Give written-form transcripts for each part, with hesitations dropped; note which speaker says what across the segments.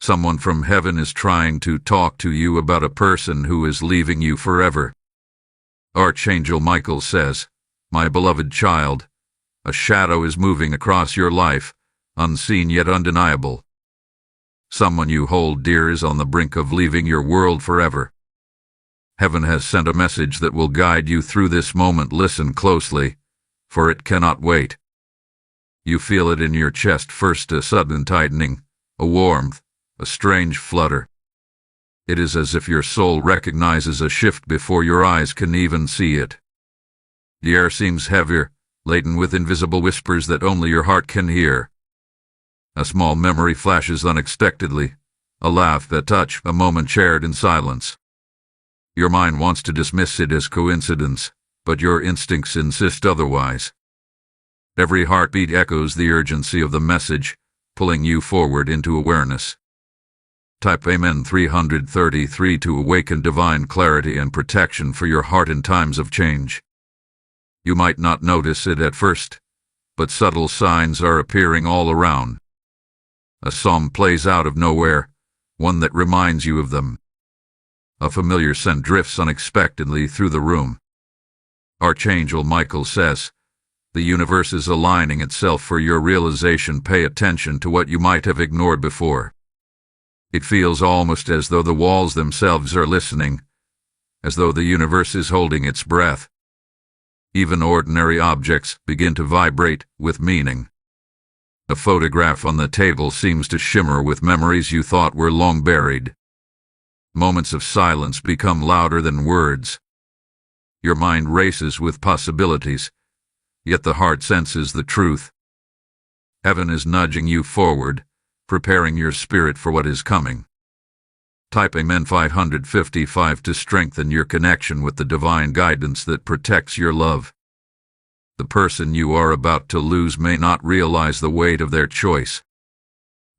Speaker 1: Someone from heaven is trying to talk to you about a person who is leaving you forever. Archangel Michael says, "My beloved child, a shadow is moving across your life, unseen yet undeniable. Someone you hold dear is on the brink of leaving your world forever. Heaven has sent a message that will guide you through this moment. Listen closely, for it cannot wait." You feel it in your chest, first a sudden tightening, a warmth, a strange flutter. It is as if your soul recognizes a shift before your eyes can even see it. The air seems heavier, laden with invisible whispers that only your heart can hear. A small memory flashes unexpectedly, a laugh, a touch, a moment shared in silence. Your mind wants to dismiss it as coincidence, but your instincts insist otherwise. Every heartbeat echoes the urgency of the message, pulling you forward into awareness. Type Amen 333 to awaken divine clarity and protection for your heart in times of change. You might not notice it at first, but subtle signs are appearing all around. A psalm plays out of nowhere, one that reminds you of them. A familiar scent drifts unexpectedly through the room. Archangel Michael says, "The universe is aligning itself for your realization. Pay attention to what you might have ignored before." It feels almost as though the walls themselves are listening, as though the universe is holding its breath. Even ordinary objects begin to vibrate with meaning. A photograph on the table seems to shimmer with memories you thought were long buried. Moments of silence become louder than words. Your mind races with possibilities, yet the heart senses the truth. Heaven is nudging you forward, preparing your spirit for what is coming. Type Amen 555 to strengthen your connection with the divine guidance that protects your love. The person you are about to lose may not realize the weight of their choice.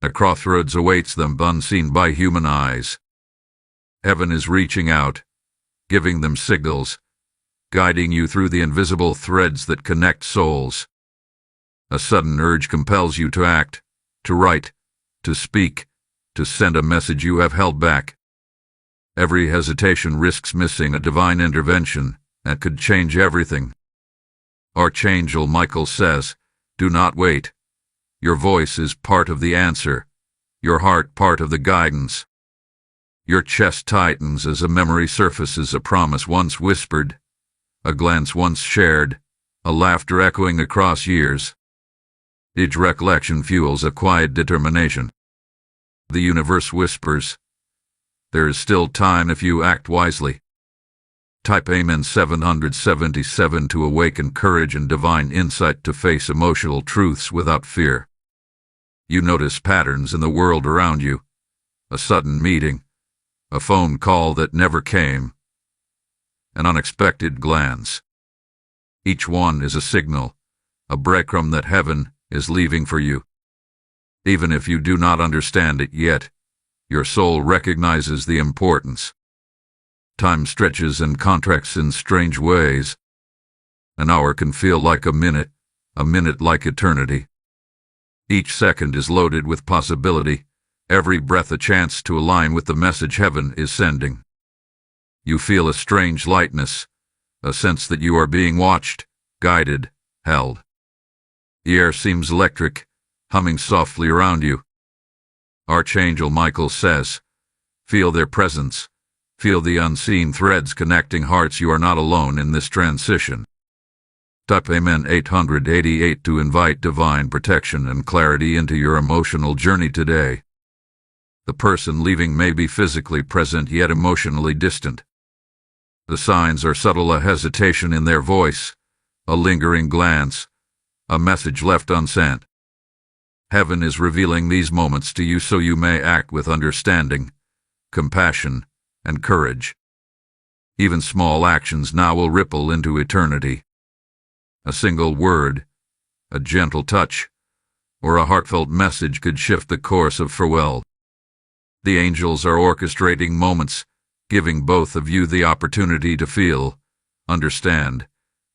Speaker 1: A crossroads awaits them, unseen by human eyes. Heaven is reaching out, giving them signals, guiding you through the invisible threads that connect souls. A sudden urge compels you to act, to write, to speak, to send a message you have held back. Every hesitation risks missing a divine intervention that could change everything. Archangel Michael says, "Do not wait. Your voice is part of the answer, your heart part of the guidance." Your chest tightens as a memory surfaces, a promise once whispered, a glance once shared, a laughter echoing across years. Each recollection fuels a quiet determination. The universe whispers, "There is still time if you act wisely." Type Amen 777 to awaken courage and divine insight to face emotional truths without fear. You notice patterns in the world around you, a sudden meeting, a phone call that never came, an unexpected glance. Each one is a signal, a breadcrumb that heaven is leaving for you. Even if you do not understand it yet, your soul recognizes the importance. Time stretches and contracts in strange ways. An hour can feel like a minute like eternity. Each second is loaded with possibility, every breath a chance to align with the message heaven is sending. You feel a strange lightness, a sense that you are being watched, guided, held. The air seems electric, humming softly around you. Archangel Michael says, "Feel their presence. Feel the unseen threads connecting hearts. You are not alone in this transition." Type Amen 888 to invite divine protection and clarity into your emotional journey today. The person leaving may be physically present yet emotionally distant. The signs are subtle, a hesitation in their voice, a lingering glance, a message left unsent. Heaven is revealing these moments to you so you may act with understanding, compassion, and courage. Even small actions now will ripple into eternity. A single word, a gentle touch, or a heartfelt message could shift the course of farewell. The angels are orchestrating moments, giving both of you the opportunity to feel, understand,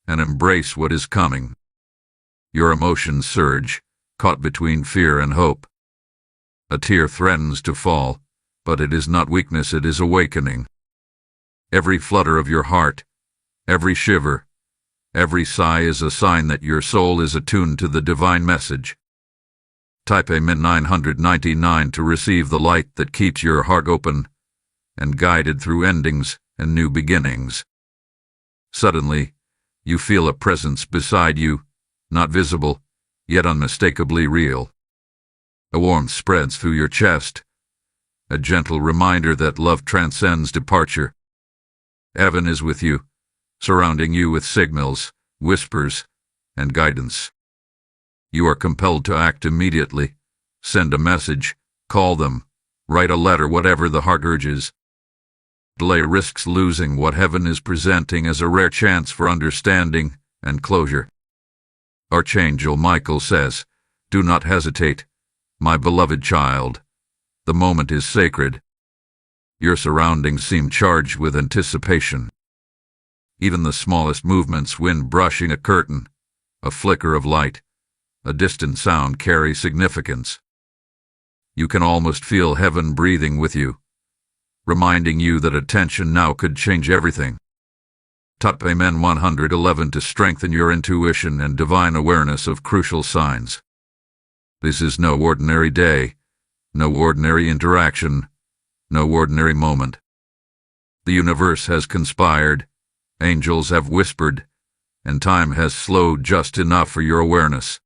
Speaker 1: and embrace what is coming. Your emotions surge, caught between fear and hope. A tear threatens to fall, but it is not weakness, it is awakening. Every flutter of your heart, every shiver, every sigh is a sign that your soul is attuned to the divine message. Type Amen 999 to receive the light that keeps your heart open and guided through endings and new beginnings. Suddenly, you feel a presence beside you, not visible, yet unmistakably real. A warmth spreads through your chest, a gentle reminder that love transcends departure. Heaven is with you, surrounding you with signals, whispers, and guidance. You are compelled to act immediately. Send a message, call them, write a letter, whatever the heart urges. Delay risks losing what heaven is presenting as a rare chance for understanding and closure. Archangel Michael says, "Do not hesitate, my beloved child. The moment is sacred." Your surroundings seem charged with anticipation. Even the smallest movements, wind brushing a curtain, a flicker of light, a distant sound, carry significance. You can almost feel heaven breathing with you, reminding you that attention now could change everything. Type Amen 111 to strengthen your intuition and divine awareness of crucial signs. This is no ordinary day, no ordinary interaction, no ordinary moment. The universe has conspired, angels have whispered, and time has slowed just enough for your awareness.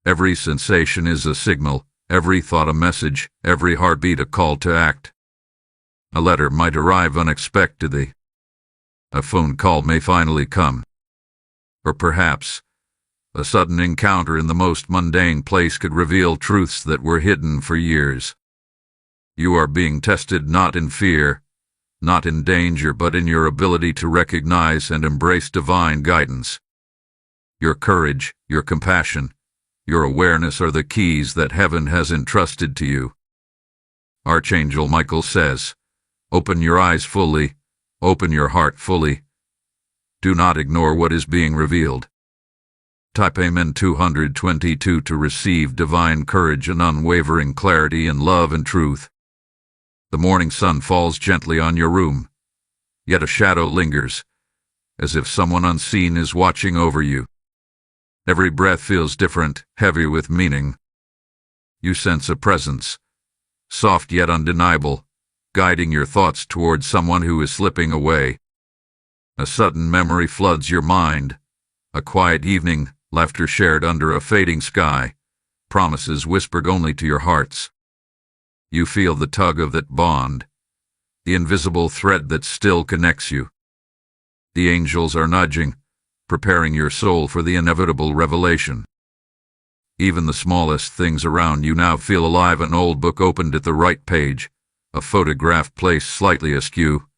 Speaker 1: Every sensation is a signal, every thought a message, every heartbeat a call to act. A letter might arrive unexpectedly. A phone call may finally come. Or perhaps, a sudden encounter in the most mundane place could reveal truths that were hidden for years. You are being tested not in fear, not in danger, but in your ability to recognize and embrace divine guidance. Your courage, your compassion, your awareness are the keys that heaven has entrusted to you. Archangel Michael says, "Open your eyes fully, open your heart fully. Do not ignore what is being revealed." Type Amen 222 to receive divine courage and unwavering clarity in love and truth. The morning sun falls gently on your room, yet a shadow lingers, as if someone unseen is watching over you. Every breath feels different, heavy with meaning. You sense a presence, soft yet undeniable, guiding your thoughts toward someone who is slipping away. A sudden memory floods your mind. A quiet evening, laughter shared under a fading sky, promises whispered only to your hearts. You feel the tug of that bond, the invisible thread that still connects you. The angels are nudging, preparing your soul for the inevitable revelation. Even the smallest things around you now feel alive. An old book opened at the right page, a photograph placed slightly askew,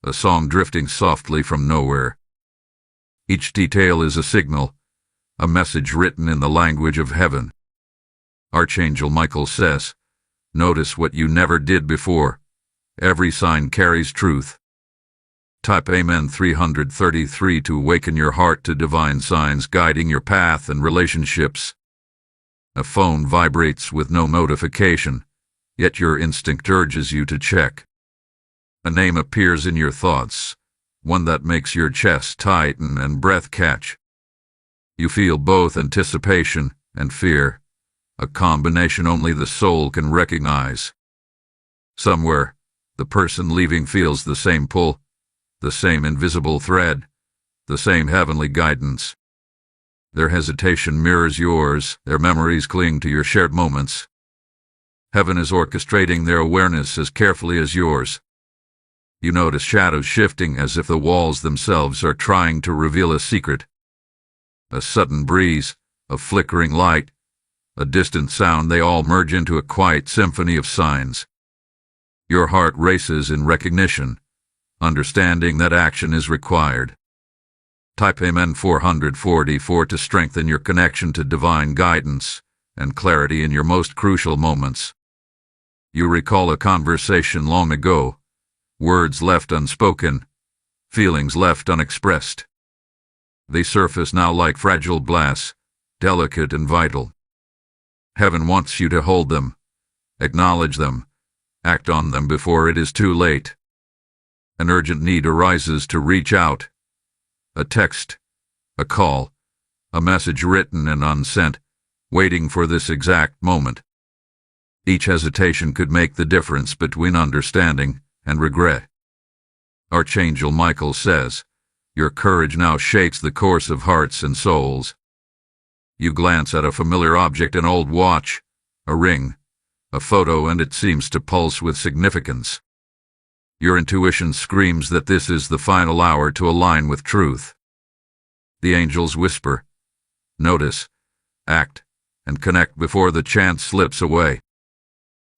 Speaker 1: a song drifting softly from nowhere. Each detail is a signal, a message written in the language of heaven. Archangel Michael says, "Notice what you never did before. Every sign carries truth." Type Amen 333 to awaken your heart to divine signs guiding your path and relationships. A phone vibrates with no notification, yet your instinct urges you to check. A name appears in your thoughts, one that makes your chest tighten and breath catch. You feel both anticipation and fear, a combination only the soul can recognize. Somewhere, the person leaving feels the same pull, the same invisible thread, the same heavenly guidance. Their hesitation mirrors yours, their memories cling to your shared moments. Heaven is orchestrating their awareness as carefully as yours. You notice shadows shifting as if the walls themselves are trying to reveal a secret. A sudden breeze, a flickering light, a distant sound, they all merge into a quiet symphony of signs. Your heart races in recognition, understanding that action is required. Type Amen 444 to strengthen your connection to divine guidance and clarity in your most crucial moments. You recall a conversation long ago, words left unspoken, feelings left unexpressed. They surface now like fragile glass, delicate and vital. Heaven wants you to hold them, Acknowledge them. Act on them before it is too late. An urgent need arises to reach out. A text, a call, a message written and unsent, waiting for this exact moment. Each hesitation could make the difference between understanding and regret. Archangel Michael says, your courage now shapes the course of hearts and souls. You glance at a familiar object, an old watch, a ring, a photo, and it seems to pulse with significance. Your intuition screams that this is the final hour to align with truth. The angels whisper, notice, act, and connect before the chance slips away.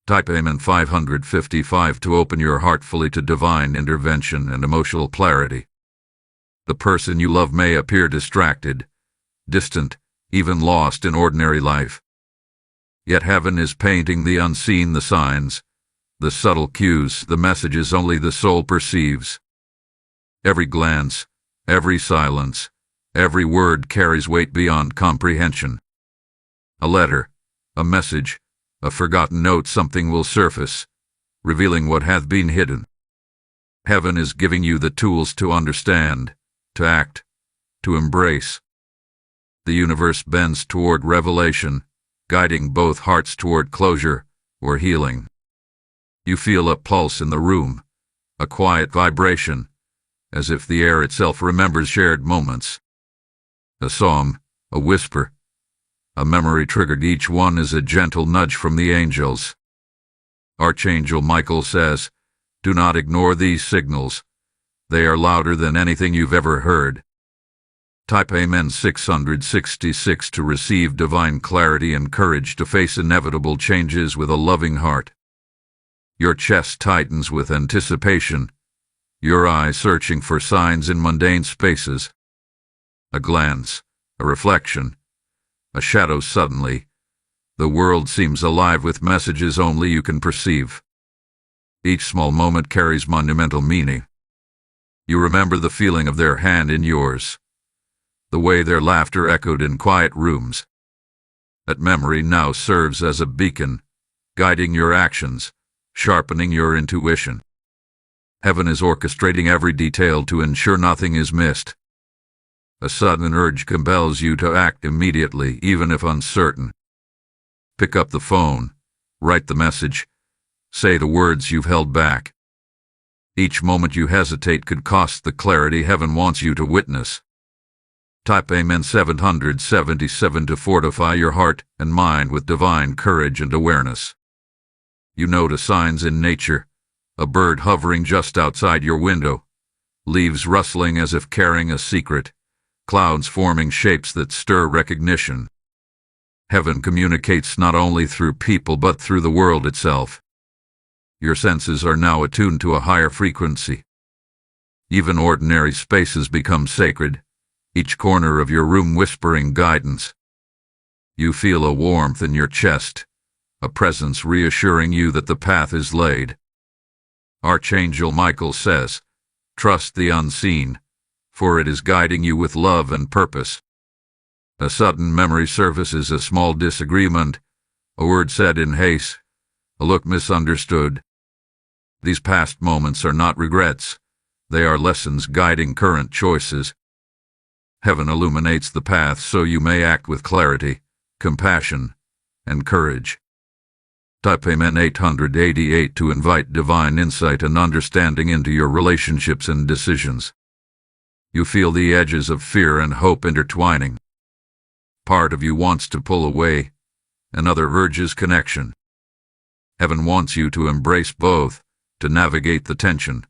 Speaker 1: Type Amen 555 to open your heart fully to divine intervention and emotional clarity. The person you love may appear distracted, distant, even lost in ordinary life. Yet heaven is painting the unseen, the signs, the subtle cues, the messages only the soul perceives. Every glance, every silence, every word carries weight beyond comprehension. A letter, a message, a forgotten note, something will surface, revealing what hath been hidden. Heaven is giving you the tools to understand, to act, to embrace. The universe bends toward revelation, guiding both hearts toward closure or healing. You feel a pulse in the room, a quiet vibration, as if the air itself remembers shared moments. A song, a whisper, a memory triggered, each one is a gentle nudge from the angels. Archangel Michael says, do not ignore these signals. They are louder than anything you've ever heard. Type Amen 666 to receive divine clarity and courage to face inevitable changes with a loving heart. Your chest tightens with anticipation, your eyes searching for signs in mundane spaces. A glance, a reflection, a shadow. Suddenly, the world seems alive with messages only you can perceive. Each small moment carries monumental meaning. You remember the feeling of their hand in yours, the way their laughter echoed in quiet rooms. That memory now serves as a beacon, guiding your actions, sharpening your intuition. Heaven is orchestrating every detail to ensure nothing is missed. A sudden urge compels you to act immediately, even if uncertain. Pick up the phone, write the message, say the words you've held back. Each moment you hesitate could cost the clarity heaven wants you to witness. Type Amen 777 to fortify your heart and mind with divine courage and awareness. You notice signs in nature, a bird hovering just outside your window, leaves rustling as if carrying a secret, clouds forming shapes that stir recognition. Heaven communicates not only through people but through the world itself. Your senses are now attuned to a higher frequency. Even ordinary spaces become sacred, each corner of your room whispering guidance. You feel a warmth in your chest, a presence reassuring you that the path is laid. Archangel Michael says, trust the unseen, for it is guiding you with love and purpose. A sudden memory surfaces, a small disagreement, a word said in haste, a look misunderstood. These past moments are not regrets, they are lessons guiding current choices. Heaven illuminates the path so you may act with clarity, compassion, and courage. Type Amen 888 to invite divine insight and understanding into your relationships and decisions. You feel the edges of fear and hope intertwining. Part of you wants to pull away, another urges connection. Heaven wants you to embrace both, to navigate the tension,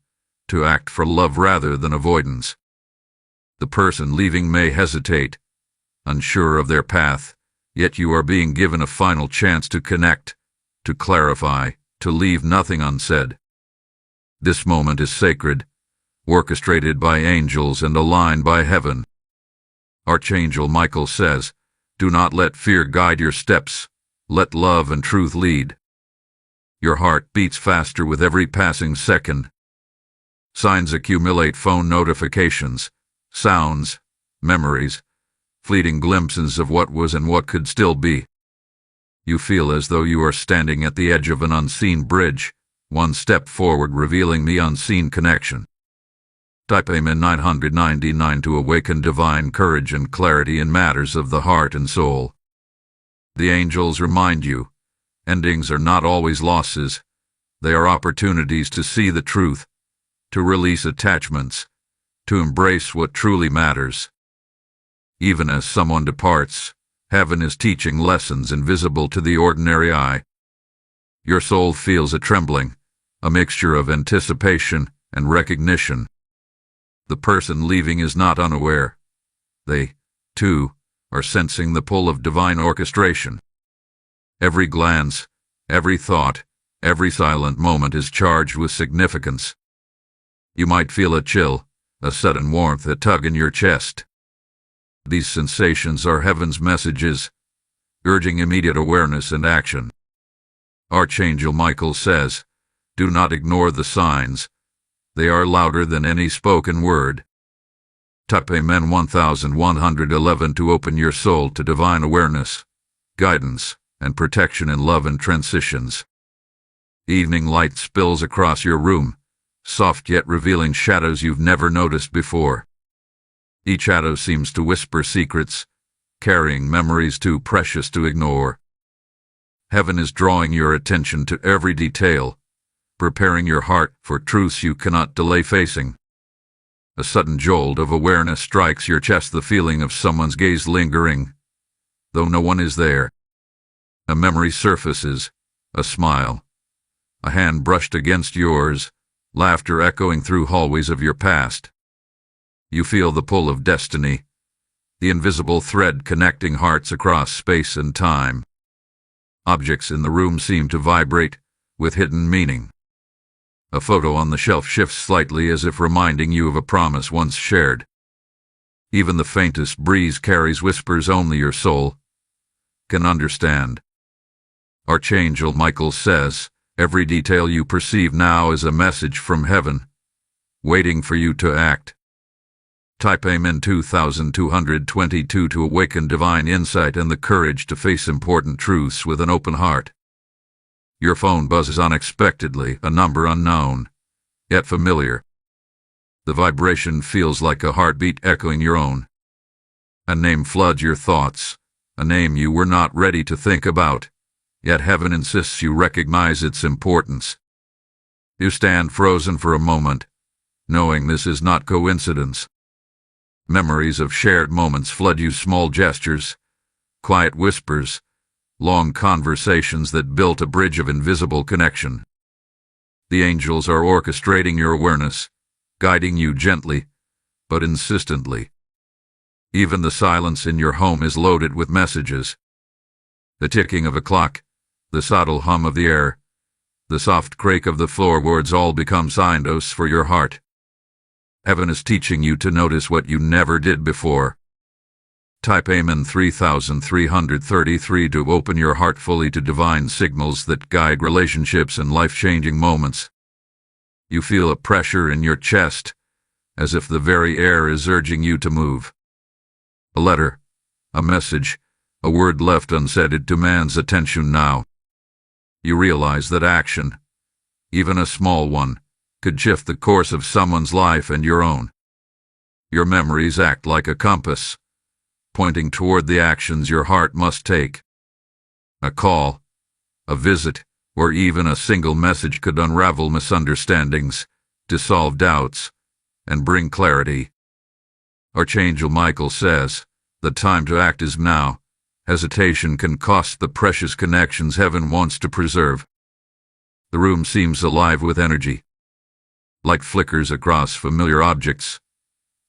Speaker 1: to act for love rather than avoidance. The person leaving may hesitate, unsure of their path, yet you are being given a final chance to connect, to clarify, to leave nothing unsaid. This moment is sacred, orchestrated by angels and aligned by heaven. Archangel Michael says, do not let fear guide your steps, let love and truth lead. Your heart beats faster with every passing second. Signs accumulate, phone notifications, sounds, memories, fleeting glimpses of what was and what could still be. You feel as though you are standing at the edge of an unseen bridge, one step forward revealing the unseen connection. Type Amen 999 to awaken divine courage and clarity in matters of the heart and soul. The angels remind you, endings are not always losses. They are opportunities to see the truth, to release attachments, to embrace what truly matters. Even as someone departs, heaven is teaching lessons invisible to the ordinary eye. Your soul feels a trembling, a mixture of anticipation and recognition. The person leaving is not unaware. They, too, are sensing the pull of divine orchestration. Every glance, every thought, every silent moment is charged with significance. You might feel a chill, a sudden warmth, a tug in your chest. These sensations are heaven's messages, urging immediate awareness and action. Archangel Michael says, "Do not ignore the signs. They are louder than any spoken word." Type Amen 1111 to open your soul to divine awareness, guidance, and protection in love and transitions. Evening light spills across your room, soft yet revealing shadows you've never noticed before. Each shadow seems to whisper secrets, carrying memories too precious to ignore. Heaven is drawing your attention to every detail, preparing your heart for truths you cannot delay facing. A sudden jolt of awareness strikes your chest, the feeling of someone's gaze lingering, though no one is there. A memory surfaces, a smile, a hand brushed against yours, laughter echoing through hallways of your past. You feel the pull of destiny, the invisible thread connecting hearts across space and time. Objects in the room seem to vibrate, with hidden meaning. A photo on the shelf shifts slightly as if reminding you of a promise once shared. Even the faintest breeze carries whispers only your soul can understand. Archangel Michael says, every detail you perceive now is a message from heaven, waiting for you to act. Type Amen 2222 to awaken divine insight and the courage to face important truths with an open heart. Your phone buzzes unexpectedly, a number unknown, yet familiar. The vibration feels like a heartbeat echoing your own. A name floods your thoughts, a name you were not ready to think about, yet heaven insists you recognize its importance. You stand frozen for a moment, knowing this is not coincidence. Memories of shared moments flood you, small gestures, quiet whispers, long conversations that built a bridge of invisible connection. The angels are orchestrating your awareness, guiding you gently, but insistently. Even the silence in your home is loaded with messages. The ticking of a clock, the subtle hum of the air, the soft creak of the floorboards all become signposts for your heart. Heaven is teaching you to notice what you never did before. Type Amen 3333 to open your heart fully to divine signals that guide relationships and life-changing moments. You feel a pressure in your chest, as if the very air is urging you to move. A letter, a message, a word left unsaid, it demands attention now. You realize that action, even a small one, could shift the course of someone's life and your own. Your memories act like a compass, pointing toward the actions your heart must take. A call, a visit, or even a single message could unravel misunderstandings, dissolve doubts, and bring clarity. Archangel Michael says, the time to act is now. Hesitation can cost the precious connections heaven wants to preserve. The room seems alive with energy. Light flickers across familiar objects,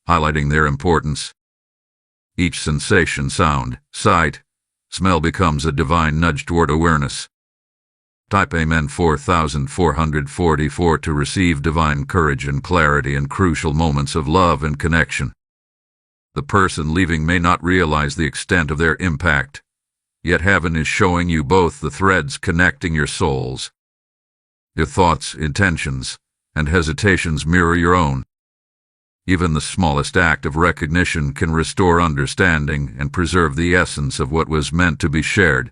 Speaker 1: highlighting their importance. Each sensation, sound, sight, smell becomes a divine nudge toward awareness. Type Amen 4444 to receive divine courage and clarity in crucial moments of love and connection. The person leaving may not realize the extent of their impact, yet heaven is showing you both the threads connecting your souls. Your thoughts, intentions, and hesitations mirror your own. Even the smallest act of recognition can restore understanding and preserve the essence of what was meant to be shared.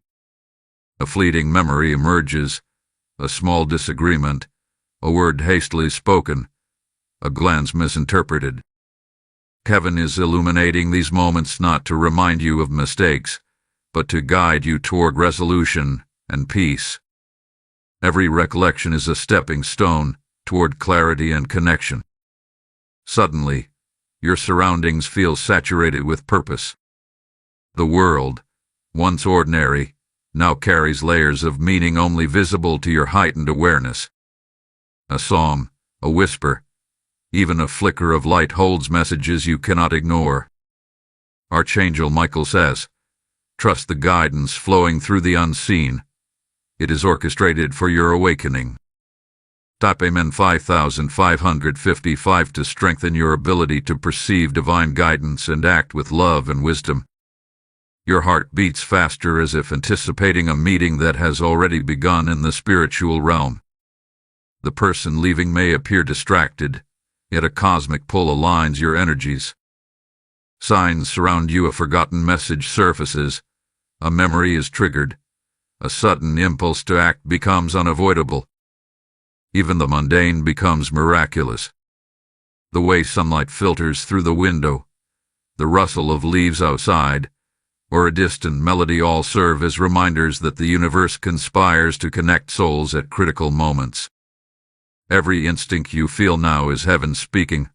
Speaker 1: A fleeting memory emerges, a small disagreement, a word hastily spoken, a glance misinterpreted. Heaven is illuminating these moments not to remind you of mistakes, but to guide you toward resolution and peace. Every recollection is a stepping stone toward clarity and connection. Suddenly, your surroundings feel saturated with purpose. The world, once ordinary, now carries layers of meaning only visible to your heightened awareness. A song, a whisper, even a flicker of light holds messages you cannot ignore. Archangel Michael says, trust the guidance flowing through the unseen. It is orchestrated for your awakening. Type Amen 5555 to strengthen your ability to perceive divine guidance and act with love and wisdom. Your heart beats faster as if anticipating a meeting that has already begun in the spiritual realm. The person leaving may appear distracted, yet a cosmic pull aligns your energies. Signs surround you, a forgotten message surfaces, a memory is triggered, a sudden impulse to act becomes unavoidable. Even the mundane becomes miraculous. The way sunlight filters through the window, the rustle of leaves outside, or a distant melody all serve as reminders that the universe conspires to connect souls at critical moments. Every instinct you feel now is heaven speaking.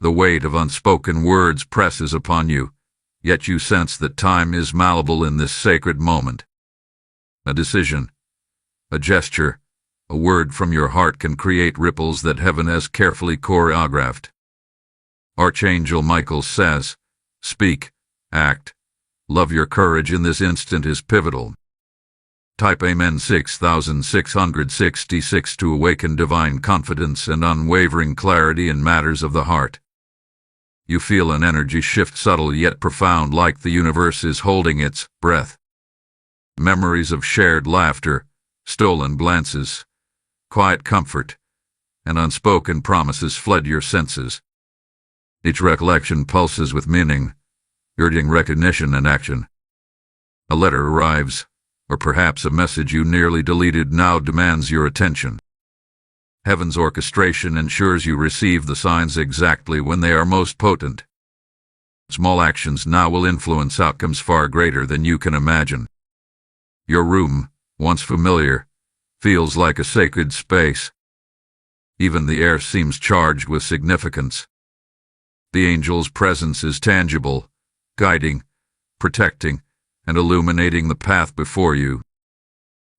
Speaker 1: The weight of unspoken words presses upon you, yet you sense that time is malleable in this sacred moment. A decision, a gesture, a word from your heart can create ripples that heaven has carefully choreographed. Archangel Michael says, speak, act, love. Your courage in this instant is pivotal. Type Amen 6666 to awaken divine confidence and unwavering clarity in matters of the heart. You feel an energy shift, subtle yet profound, like the universe is holding its breath. Memories of shared laughter, stolen glances, quiet comfort, and unspoken promises flood your senses. Each recollection pulses with meaning, urging recognition and action. A letter arrives, or perhaps a message you nearly deleted now demands your attention. Heaven's orchestration ensures you receive the signs exactly when they are most potent. Small actions now will influence outcomes far greater than you can imagine. Your room, once familiar, feels like a sacred space. Even the air seems charged with significance. The angel's presence is tangible, guiding, protecting, and illuminating the path before you.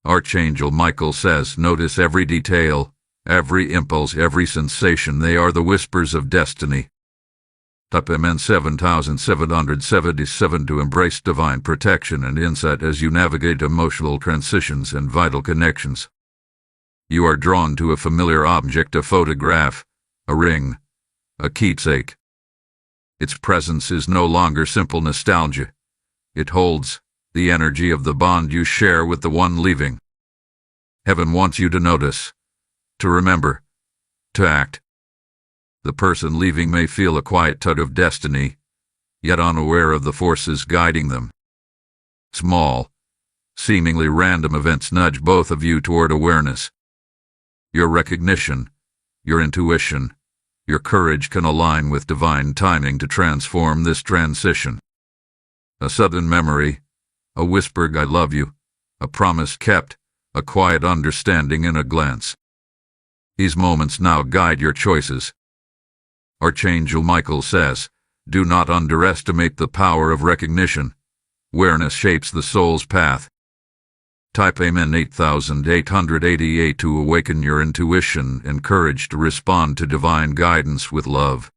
Speaker 1: Archangel Michael says, notice every detail, every impulse, every sensation. They are the whispers of destiny. Type Amen 7777 to embrace divine protection and insight as you navigate emotional transitions and vital connections. You are drawn to a familiar object, a photograph, a ring, a keepsake. Its presence is no longer simple nostalgia. It holds the energy of the bond you share with the one leaving. Heaven wants you to notice, to remember, to act. The person leaving may feel a quiet tug of destiny, yet unaware of the forces guiding them. Small, seemingly random events nudge both of you toward awareness. Your recognition, your intuition, your courage can align with divine timing to transform this transition. A sudden memory, a whispered "I love you," a promise kept, a quiet understanding in a glance. These moments now guide your choices. Archangel Michael says, do not underestimate the power of recognition. Awareness shapes the soul's path. Type Amen 8888 to awaken your intuition and courage to respond to divine guidance with love.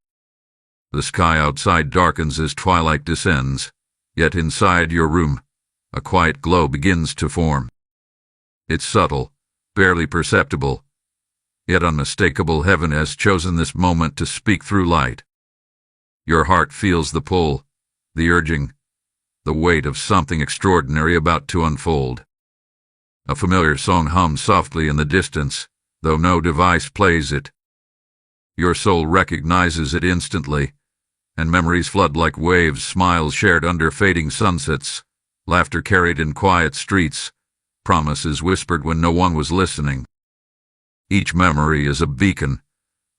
Speaker 1: The sky outside darkens as twilight descends, yet inside your room, a quiet glow begins to form. It's subtle, barely perceptible, yet unmistakable. Heaven has chosen this moment to speak through light. Your heart feels the pull, the urging, the weight of something extraordinary about to unfold. A familiar song hums softly in the distance, though no device plays it. Your soul recognizes it instantly, and memories flood like waves, smiles shared under fading sunsets, laughter carried in quiet streets, promises whispered when no one was listening. Each memory is a beacon,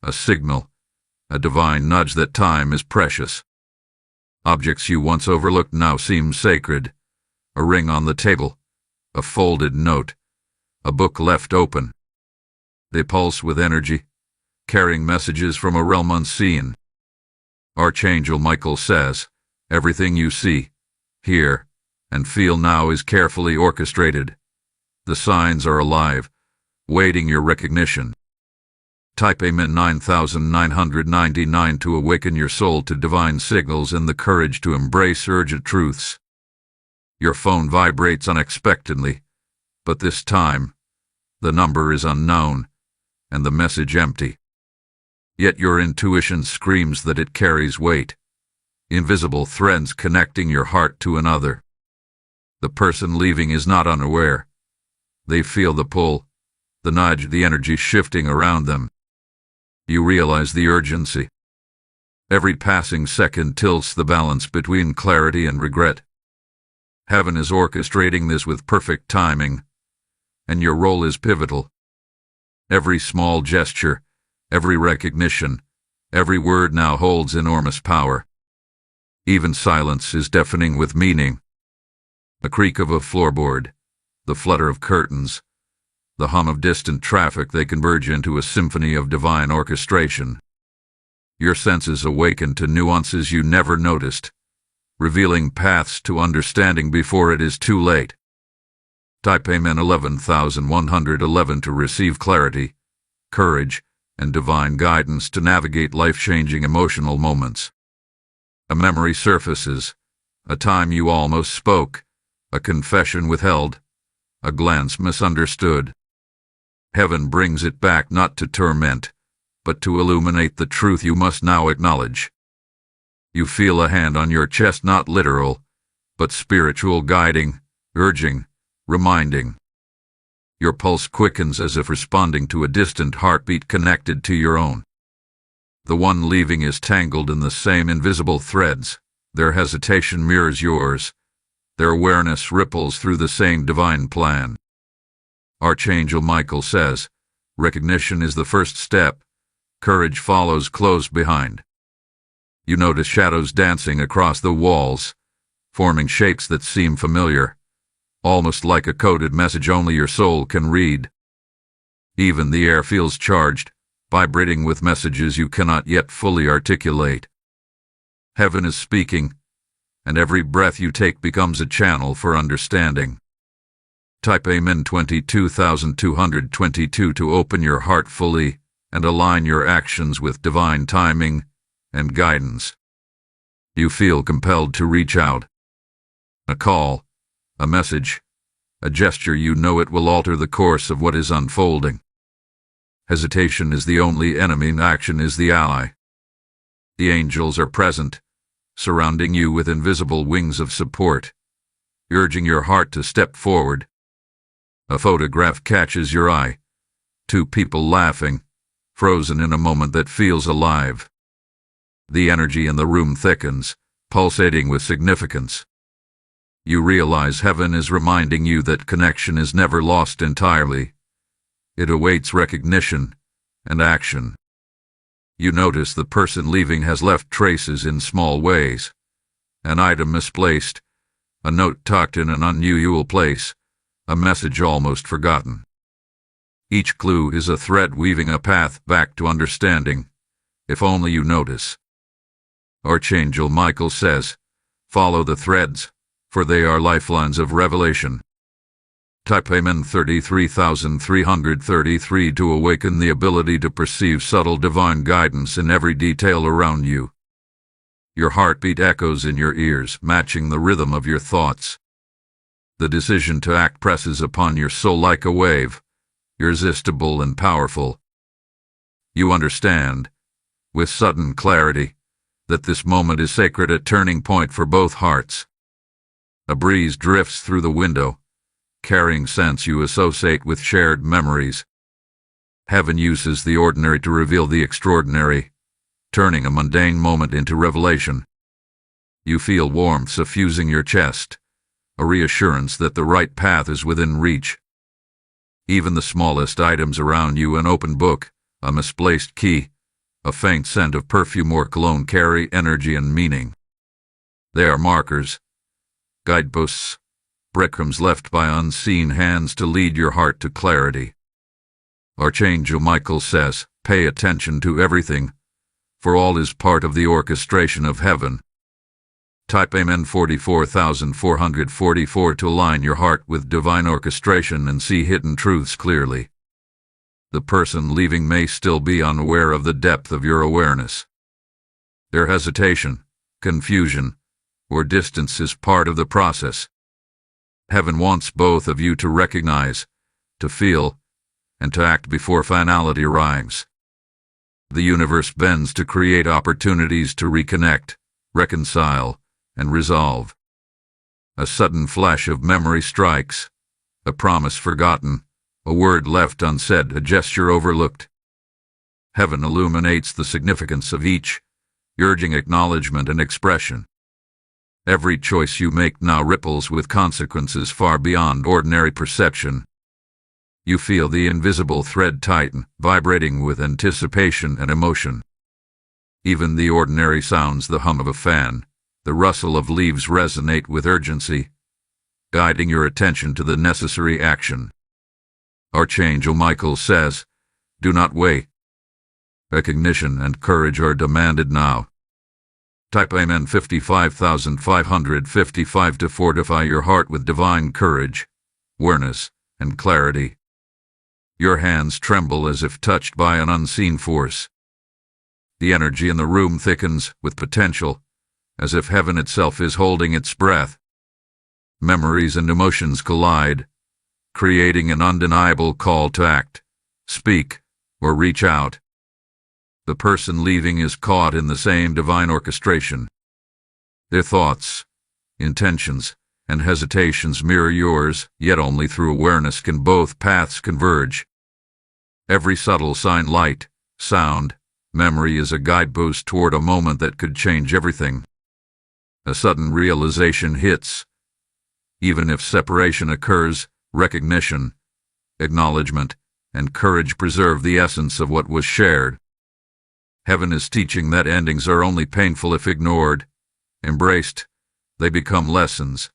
Speaker 1: a signal, a divine nudge that time is precious. Objects you once overlooked now seem sacred. A ring on the table, a folded note, a book left open. They pulse with energy, carrying messages from a realm unseen. Archangel Michael says, everything you see, hear, and feel now is carefully orchestrated. The signs are alive, waiting your recognition. Type Amen 9999 to awaken your soul to divine signals and the courage to embrace urgent truths. Your phone vibrates unexpectedly, but this time, the number is unknown, and the message empty. Yet your intuition screams that it carries weight. Invisible threads connecting your heart to another. The person leaving is not unaware. They feel the pull, the nudge, the energy shifting around them. You realize the urgency. Every passing second tilts the balance between clarity and regret. Heaven is orchestrating this with perfect timing, and your role is pivotal. Every small gesture, every recognition, every word now holds enormous power. Even silence is deafening with meaning. The creak of a floorboard, the flutter of curtains, the hum of distant traffic, they converge into a symphony of divine orchestration. Your senses awaken to nuances you never noticed, revealing paths to understanding before it is too late. Type Amen 11111 to receive clarity, courage, and divine guidance to navigate life-changing emotional moments. A memory surfaces, a time you almost spoke, a confession withheld, a glance misunderstood. Heaven brings it back not to torment, but to illuminate the truth you must now acknowledge. You feel a hand on your chest, not literal, but spiritual, guiding, urging, reminding. Your pulse quickens as if responding to a distant heartbeat connected to your own. The one leaving is tangled in the same invisible threads. Their hesitation mirrors yours. Their awareness ripples through the same divine plan. Archangel Michael says, recognition is the first step. Courage follows close behind. You notice shadows dancing across the walls, forming shapes that seem familiar, almost like a coded message only your soul can read. Even the air feels charged, vibrating with messages you cannot yet fully articulate. Heaven is speaking, and every breath you take becomes a channel for understanding. Type Amen 22222 to open your heart fully and align your actions with divine timing and guidance. You feel compelled to reach out. A call, a message, a gesture, you know it will alter the course of what is unfolding. Hesitation is the only enemy, and action is the ally. The angels are present, surrounding you with invisible wings of support, urging your heart to step forward. A photograph catches your eye. Two people laughing, frozen in a moment that feels alive. The energy in the room thickens, pulsating with significance. You realize heaven is reminding you that connection is never lost entirely. It awaits recognition and action. You notice the person leaving has left traces in small ways. An item misplaced, a note tucked in an unusual place, a message almost forgotten. Each clue is a thread weaving a path back to understanding, if only you notice. Archangel Michael says, follow the threads, for they are lifelines of revelation. Type Amen 33333 to awaken the ability to perceive subtle divine guidance in every detail around you. Your heartbeat echoes in your ears, matching the rhythm of your thoughts. The decision to act presses upon your soul like a wave, irresistible and powerful. You understand, with sudden clarity, that this moment is sacred, a turning point for both hearts. A breeze drifts through the window, carrying scents you associate with shared memories. Heaven uses the ordinary to reveal the extraordinary, turning a mundane moment into revelation. You feel warmth suffusing your chest, a reassurance that the right path is within reach. Even the smallest items around you, an open book, a misplaced key, a faint scent of perfume or cologne, carry energy and meaning. They are markers, guideposts, breadcrumbs left by unseen hands to lead your heart to clarity. Archangel Michael says, pay attention to everything, for all is part of the orchestration of heaven. Type Amen 44,444 to align your heart with divine orchestration and see hidden truths clearly. The person leaving may still be unaware of the depth of your awareness. Their hesitation, confusion, or distance is part of the process. Heaven wants both of you to recognize, to feel, and to act before finality arrives. The universe bends to create opportunities to reconnect, reconcile, and resolve. A sudden flash of memory strikes, a promise forgotten, a word left unsaid, a gesture overlooked. Heaven illuminates the significance of each, urging acknowledgement and expression. Every choice you make now ripples with consequences far beyond ordinary perception. You feel the invisible thread tighten, vibrating with anticipation and emotion. Even the ordinary sounds, the hum of a fan, the rustle of leaves, resonate with urgency, guiding your attention to the necessary action. Archangel Michael says, do not wait. Recognition and courage are demanded now. Type Amen 55,555 to fortify your heart with divine courage, awareness, and clarity. Your hands tremble as if touched by an unseen force. The energy in the room thickens with potential, as if heaven itself is holding its breath. Memories and emotions collide, creating an undeniable call to act, speak, or reach out. The person leaving is caught in the same divine orchestration. Their thoughts, intentions, and hesitations mirror yours, yet only through awareness can both paths converge. Every subtle sign, light, sound, memory is a guidepost toward a moment that could change everything. A sudden realization hits. Even if separation occurs, recognition, acknowledgement, and courage preserve the essence of what was shared. Heaven is teaching that endings are only painful if ignored. Embraced, they become lessons,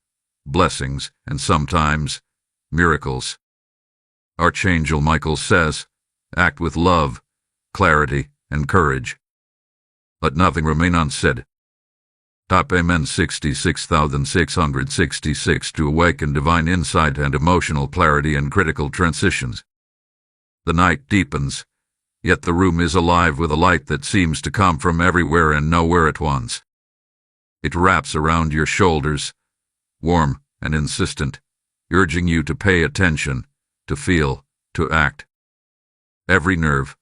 Speaker 1: blessings, and sometimes miracles. Archangel Michael says, act with love, clarity, and courage. Let nothing remain unsaid. Type Amen 66,666 to awaken divine insight and emotional clarity in critical transitions. The night deepens, yet the room is alive with a light that seems to come from everywhere and nowhere at once. It wraps around your shoulders, warm and insistent, urging you to pay attention, to feel, to act. Every nerve,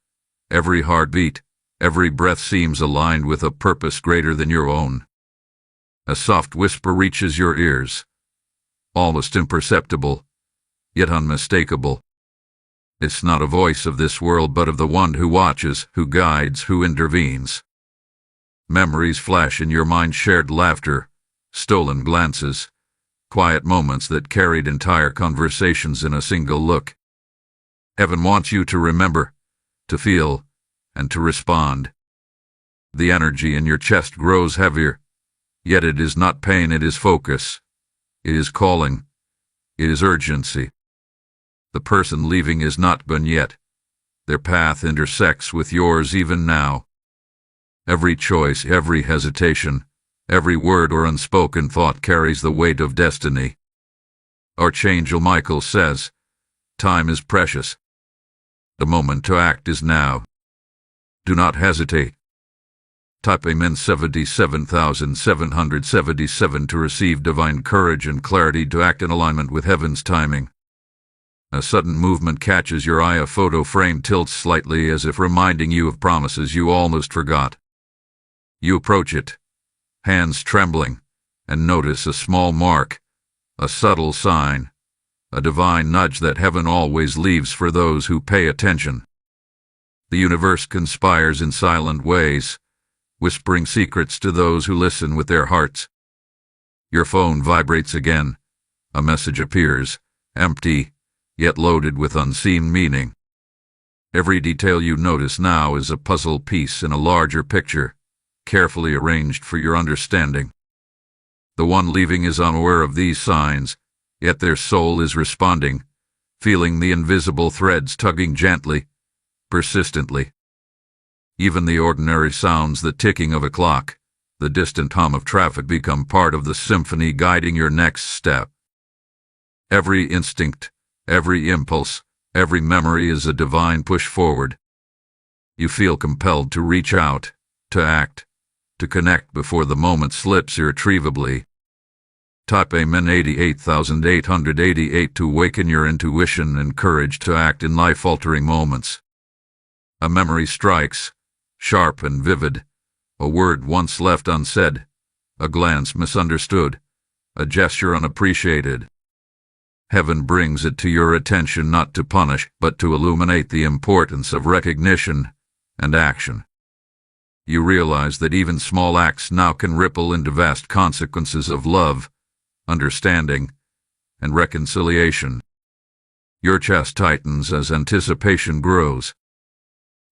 Speaker 1: every heartbeat, every breath seems aligned with a purpose greater than your own. A soft whisper reaches your ears, almost imperceptible, yet unmistakable. It's not a voice of this world, but of the one who watches, who guides, who intervenes. Memories flash in your mind, shared laughter, stolen glances, quiet moments that carried entire conversations in a single look. Heaven wants you to remember, to feel, and to respond. The energy in your chest grows heavier, yet it is not pain, it is focus. It is calling. It is urgency. The person leaving is not gone yet. Their path intersects with yours even now. Every choice, every hesitation, every word or unspoken thought carries the weight of destiny. Archangel Michael says, time is precious. The moment to act is now. Do not hesitate. Type Amen 77,777 to receive divine courage and clarity to act in alignment with heaven's timing. A sudden movement catches your eye. A photo frame tilts slightly as if reminding you of promises you almost forgot. You approach it, hands trembling, and notice a small mark, a subtle sign, a divine nudge that heaven always leaves for those who pay attention. The universe conspires in silent ways, whispering secrets to those who listen with their hearts. Your phone vibrates again. A message appears, empty, yet loaded with unseen meaning. Every detail you notice now is a puzzle piece in a larger picture, carefully arranged for your understanding. The one leaving is unaware of these signs, yet their soul is responding, feeling the invisible threads tugging gently, persistently. Even the ordinary sounds, the ticking of a clock, the distant hum of traffic, become part of the symphony guiding your next step. Every instinct, every impulse, every memory is a divine push forward. You feel compelled to reach out, to act, to connect before the moment slips irretrievably. Type Amen 88,888 to awaken your intuition and courage to act in life-altering moments. A memory strikes, sharp and vivid, a word once left unsaid, a glance misunderstood, a gesture unappreciated. Heaven brings it to your attention not to punish, but to illuminate the importance of recognition and action. You realize that even small acts now can ripple into vast consequences of love, understanding, and reconciliation. Your chest tightens as anticipation grows.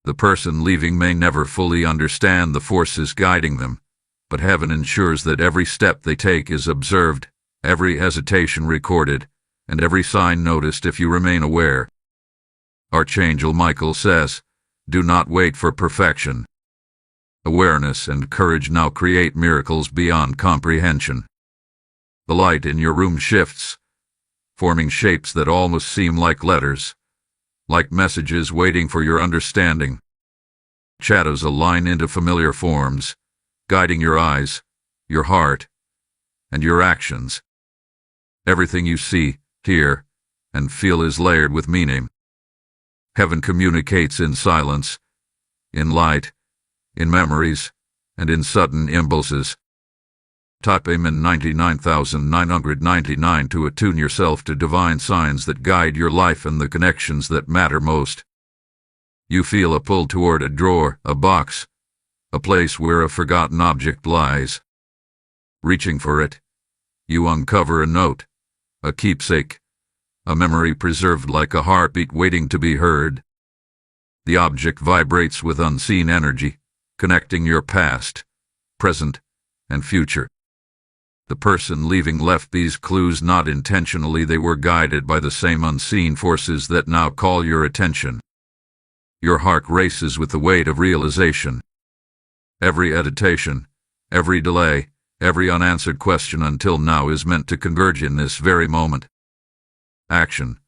Speaker 1: The person leaving may never fully understand the forces guiding them, but heaven ensures that every step they take is observed, every hesitation recorded, and every sign noticed if you remain aware. Archangel Michael says, "Do not wait for perfection." Awareness and courage now create miracles beyond comprehension. The light in your room shifts, forming shapes that almost seem like letters, like messages waiting for your understanding. Shadows align into familiar forms, guiding your eyes, your heart, and your actions. Everything you see, hear, and feel is layered with meaning. Heaven communicates in silence, in light, in memories, and in sudden impulses. Type Amen 99,999 to attune yourself to divine signs that guide your life and the connections that matter most. You feel a pull toward a drawer, a box, a place where a forgotten object lies. Reaching for it, you uncover a note, a keepsake, a memory preserved like a heartbeat waiting to be heard. The object vibrates with unseen energy, connecting your past, present, and future. The person leaving left these clues not intentionally. They were guided by the same unseen forces that now call your attention. Your heart races with the weight of realization. Every hesitation, every delay, every unanswered question until now is meant to converge in this very moment. Action,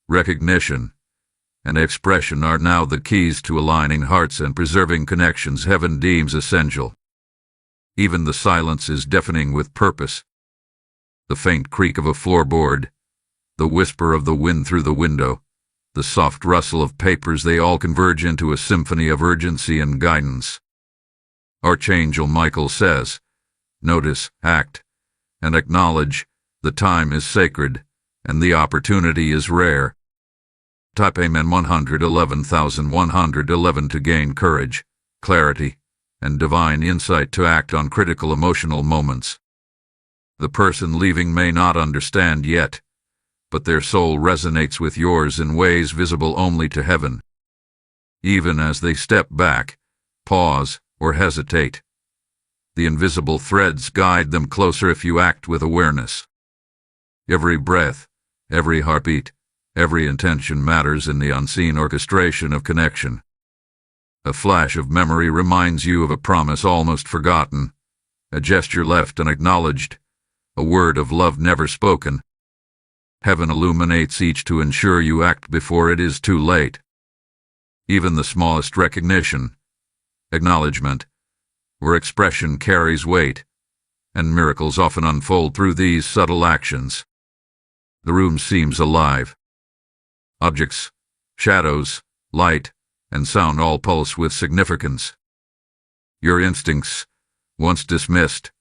Speaker 1: recognition, and expression are now the keys to aligning hearts and preserving connections heaven deems essential. Even the silence is deafening with purpose. The faint creak of a floorboard, the whisper of the wind through the window, the soft rustle of papers, they all converge into a symphony of urgency and guidance. Archangel Michael says, "Notice, act, and acknowledge. The time is sacred, and the opportunity is rare." Type Amen 111,111 to gain courage, clarity, and divine insight to act on critical emotional moments. The person leaving may not understand yet, but their soul resonates with yours in ways visible only to heaven. Even as they step back, pause, or hesitate, the invisible threads guide them closer if you act with awareness. Every breath, every heartbeat, every intention matters in the unseen orchestration of connection. A flash of memory reminds you of a promise almost forgotten, a gesture left unacknowledged, a word of love never spoken. Heaven illuminates each to ensure you act before it is too late. Even the smallest recognition, acknowledgement, or expression carries weight, and miracles often unfold through these subtle actions. The room seems alive. Objects, shadows, light, and sound all pulse with significance. Your instincts, once dismissed,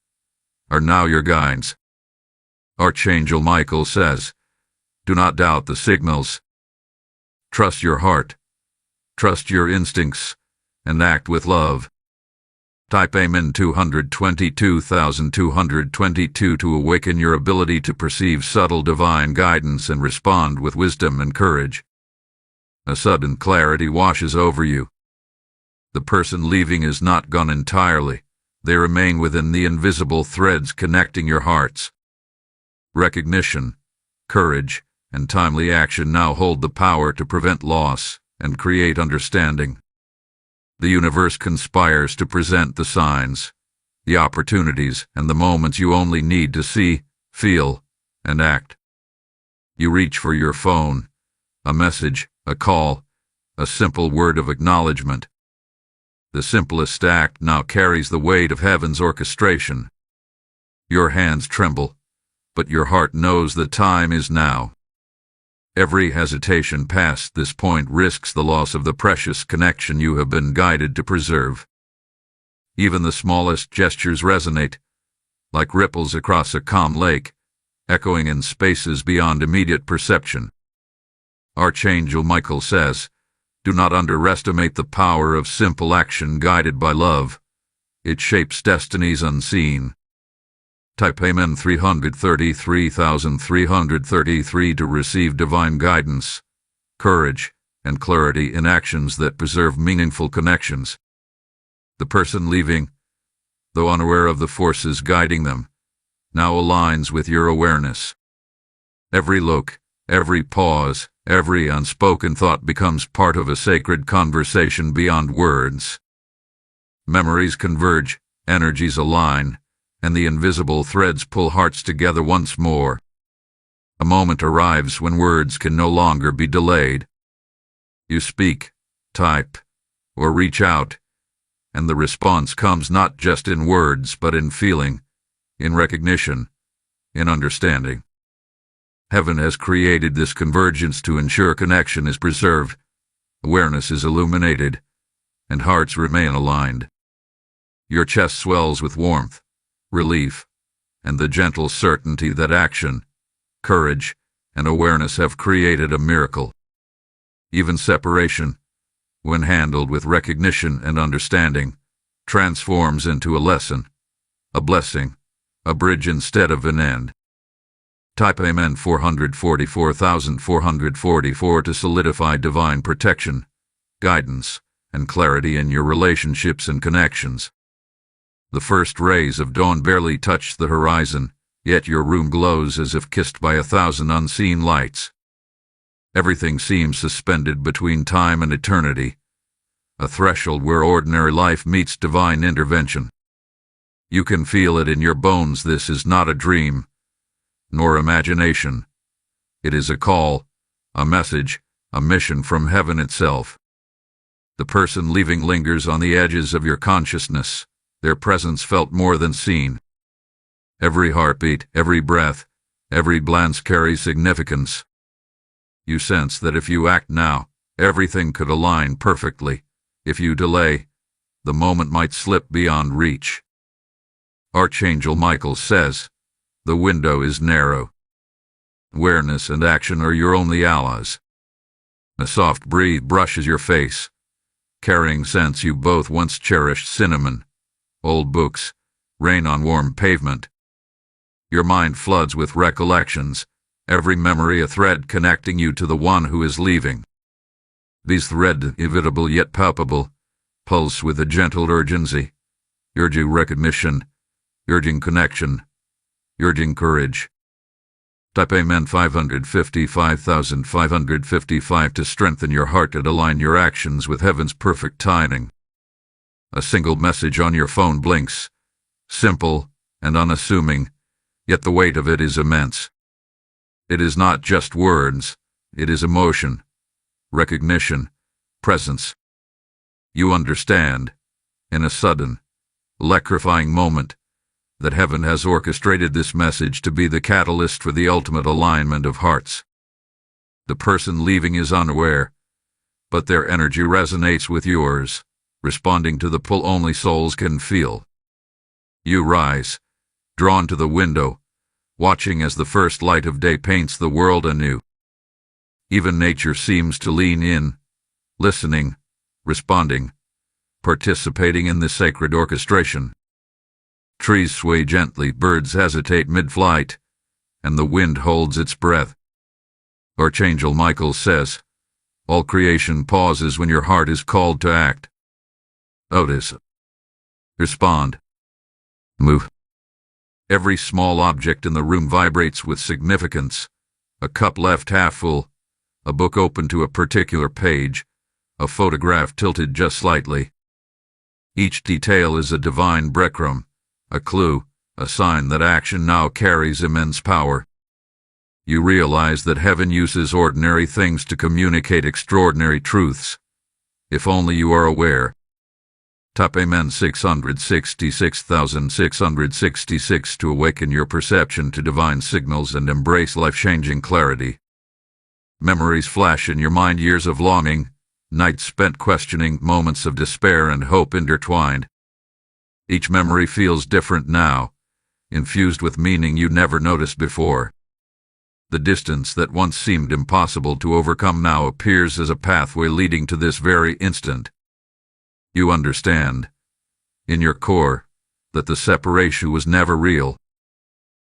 Speaker 1: are now your guides. Archangel Michael says, "Do not doubt the signals. Trust your heart, trust your instincts, and act with love." Type Amen 222,222 to awaken your ability to perceive subtle divine guidance and respond with wisdom and courage. A sudden clarity washes over you. The person leaving is not gone entirely. They remain within the invisible threads connecting your hearts. Recognition, courage, and timely action now hold the power to prevent loss and create understanding. The universe conspires to present the signs, the opportunities, and the moments you only need to see, feel, and act. You reach for your phone, a message, a call, a simple word of acknowledgement. The simplest act now carries the weight of heaven's orchestration. Your hands tremble, but your heart knows the time is now. Every hesitation past this point risks the loss of the precious connection you have been guided to preserve. Even the smallest gestures resonate, like ripples across a calm lake, echoing in spaces beyond immediate perception. Archangel Michael says, "Do not underestimate the power of simple action guided by love. It shapes destinies unseen." Type Amen 333,333 to receive divine guidance, courage, and clarity in actions that preserve meaningful connections. The person leaving, though unaware of the forces guiding them, now aligns with your awareness. Every look, every pause, every unspoken thought becomes part of a sacred conversation beyond words. Memories converge, energies align, and the invisible threads pull hearts together once more. A moment arrives when words can no longer be delayed. You speak, type, or reach out, and the response comes not just in words but in feeling, in recognition, in understanding. Heaven has created this convergence to ensure connection is preserved, awareness is illuminated, and hearts remain aligned. Your chest swells with warmth, relief, and the gentle certainty that action, courage, and awareness have created a miracle. Even separation, when handled with recognition and understanding, transforms into a lesson, a blessing, a bridge instead of an end. Type Amen 444,444 to solidify divine protection, guidance, and clarity in your relationships and connections. The first rays of dawn barely touch the horizon, yet your room glows as if kissed by 1,000 unseen lights. Everything seems suspended between time and eternity, a threshold where ordinary life meets divine intervention. You can feel it in your bones. This is not a dream, nor imagination. It is a call, a message, a mission from heaven itself. The person leaving lingers on the edges of your consciousness, their presence felt more than seen. Every heartbeat, every breath, every glance carries significance. You sense that if you act now, everything could align perfectly. If you delay, the moment might slip beyond reach. Archangel Michael says, "The window is narrow. Awareness and action are your only allies." A soft breeze brushes your face, carrying scents you both once cherished: cinnamon, old books, rain on warm pavement. Your mind floods with recollections, every memory a thread connecting you to the one who is leaving. These threads, inevitable yet palpable, pulse with a gentle urgency, urging recognition, urging connection, urging courage. Type Amen 555,555 to strengthen your heart and align your actions with heaven's perfect timing. A single message on your phone blinks, simple and unassuming, yet the weight of it is immense. It is not just words, it is emotion, recognition, presence. You understand, in a sudden, electrifying moment, that heaven has orchestrated this message to be the catalyst for the ultimate alignment of hearts. The person leaving is unaware, but their energy resonates with yours, responding to the pull only souls can feel. You rise, drawn to the window, watching as the first light of day paints the world anew. Even nature seems to lean in, listening, responding, participating in the sacred orchestration. Trees sway gently, birds hesitate mid-flight, and the wind holds its breath. Archangel Michael says, all creation pauses when your heart is called to act. Notice. Respond. Move. Every small object in the room vibrates with significance. A cup left half full, a book open to a particular page, a photograph tilted just slightly. Each detail is a divine breadcrumb, a clue, a sign that action now carries immense power. You realize that heaven uses ordinary things to communicate extraordinary truths. If only you are aware. Tap Amen 666,666 to awaken your perception to divine signals and embrace life-changing clarity. Memories flash in your mind, years of longing, nights spent questioning, moments of despair and hope intertwined. Each memory feels different now, infused with meaning you never noticed before. The distance that once seemed impossible to overcome now appears as a pathway leading to this very instant. You understand, in your core, that the separation was never real.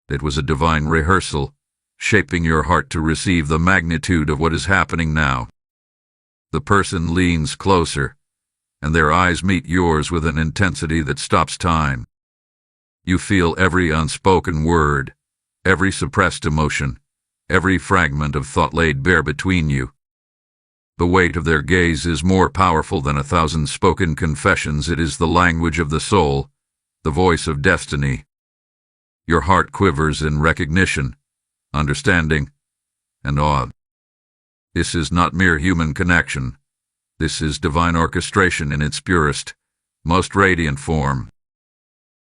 Speaker 1: It was a divine rehearsal, shaping your heart to receive the magnitude of what is happening now. The person leans closer, and their eyes meet yours with an intensity that stops time. You feel every unspoken word, every suppressed emotion, every fragment of thought laid bare between you. The weight of their gaze is more powerful than 1,000 spoken confessions. It is the language of the soul, the voice of destiny. Your heart quivers in recognition, understanding, and awe. This is not mere human connection. This is divine orchestration in its purest, most radiant form.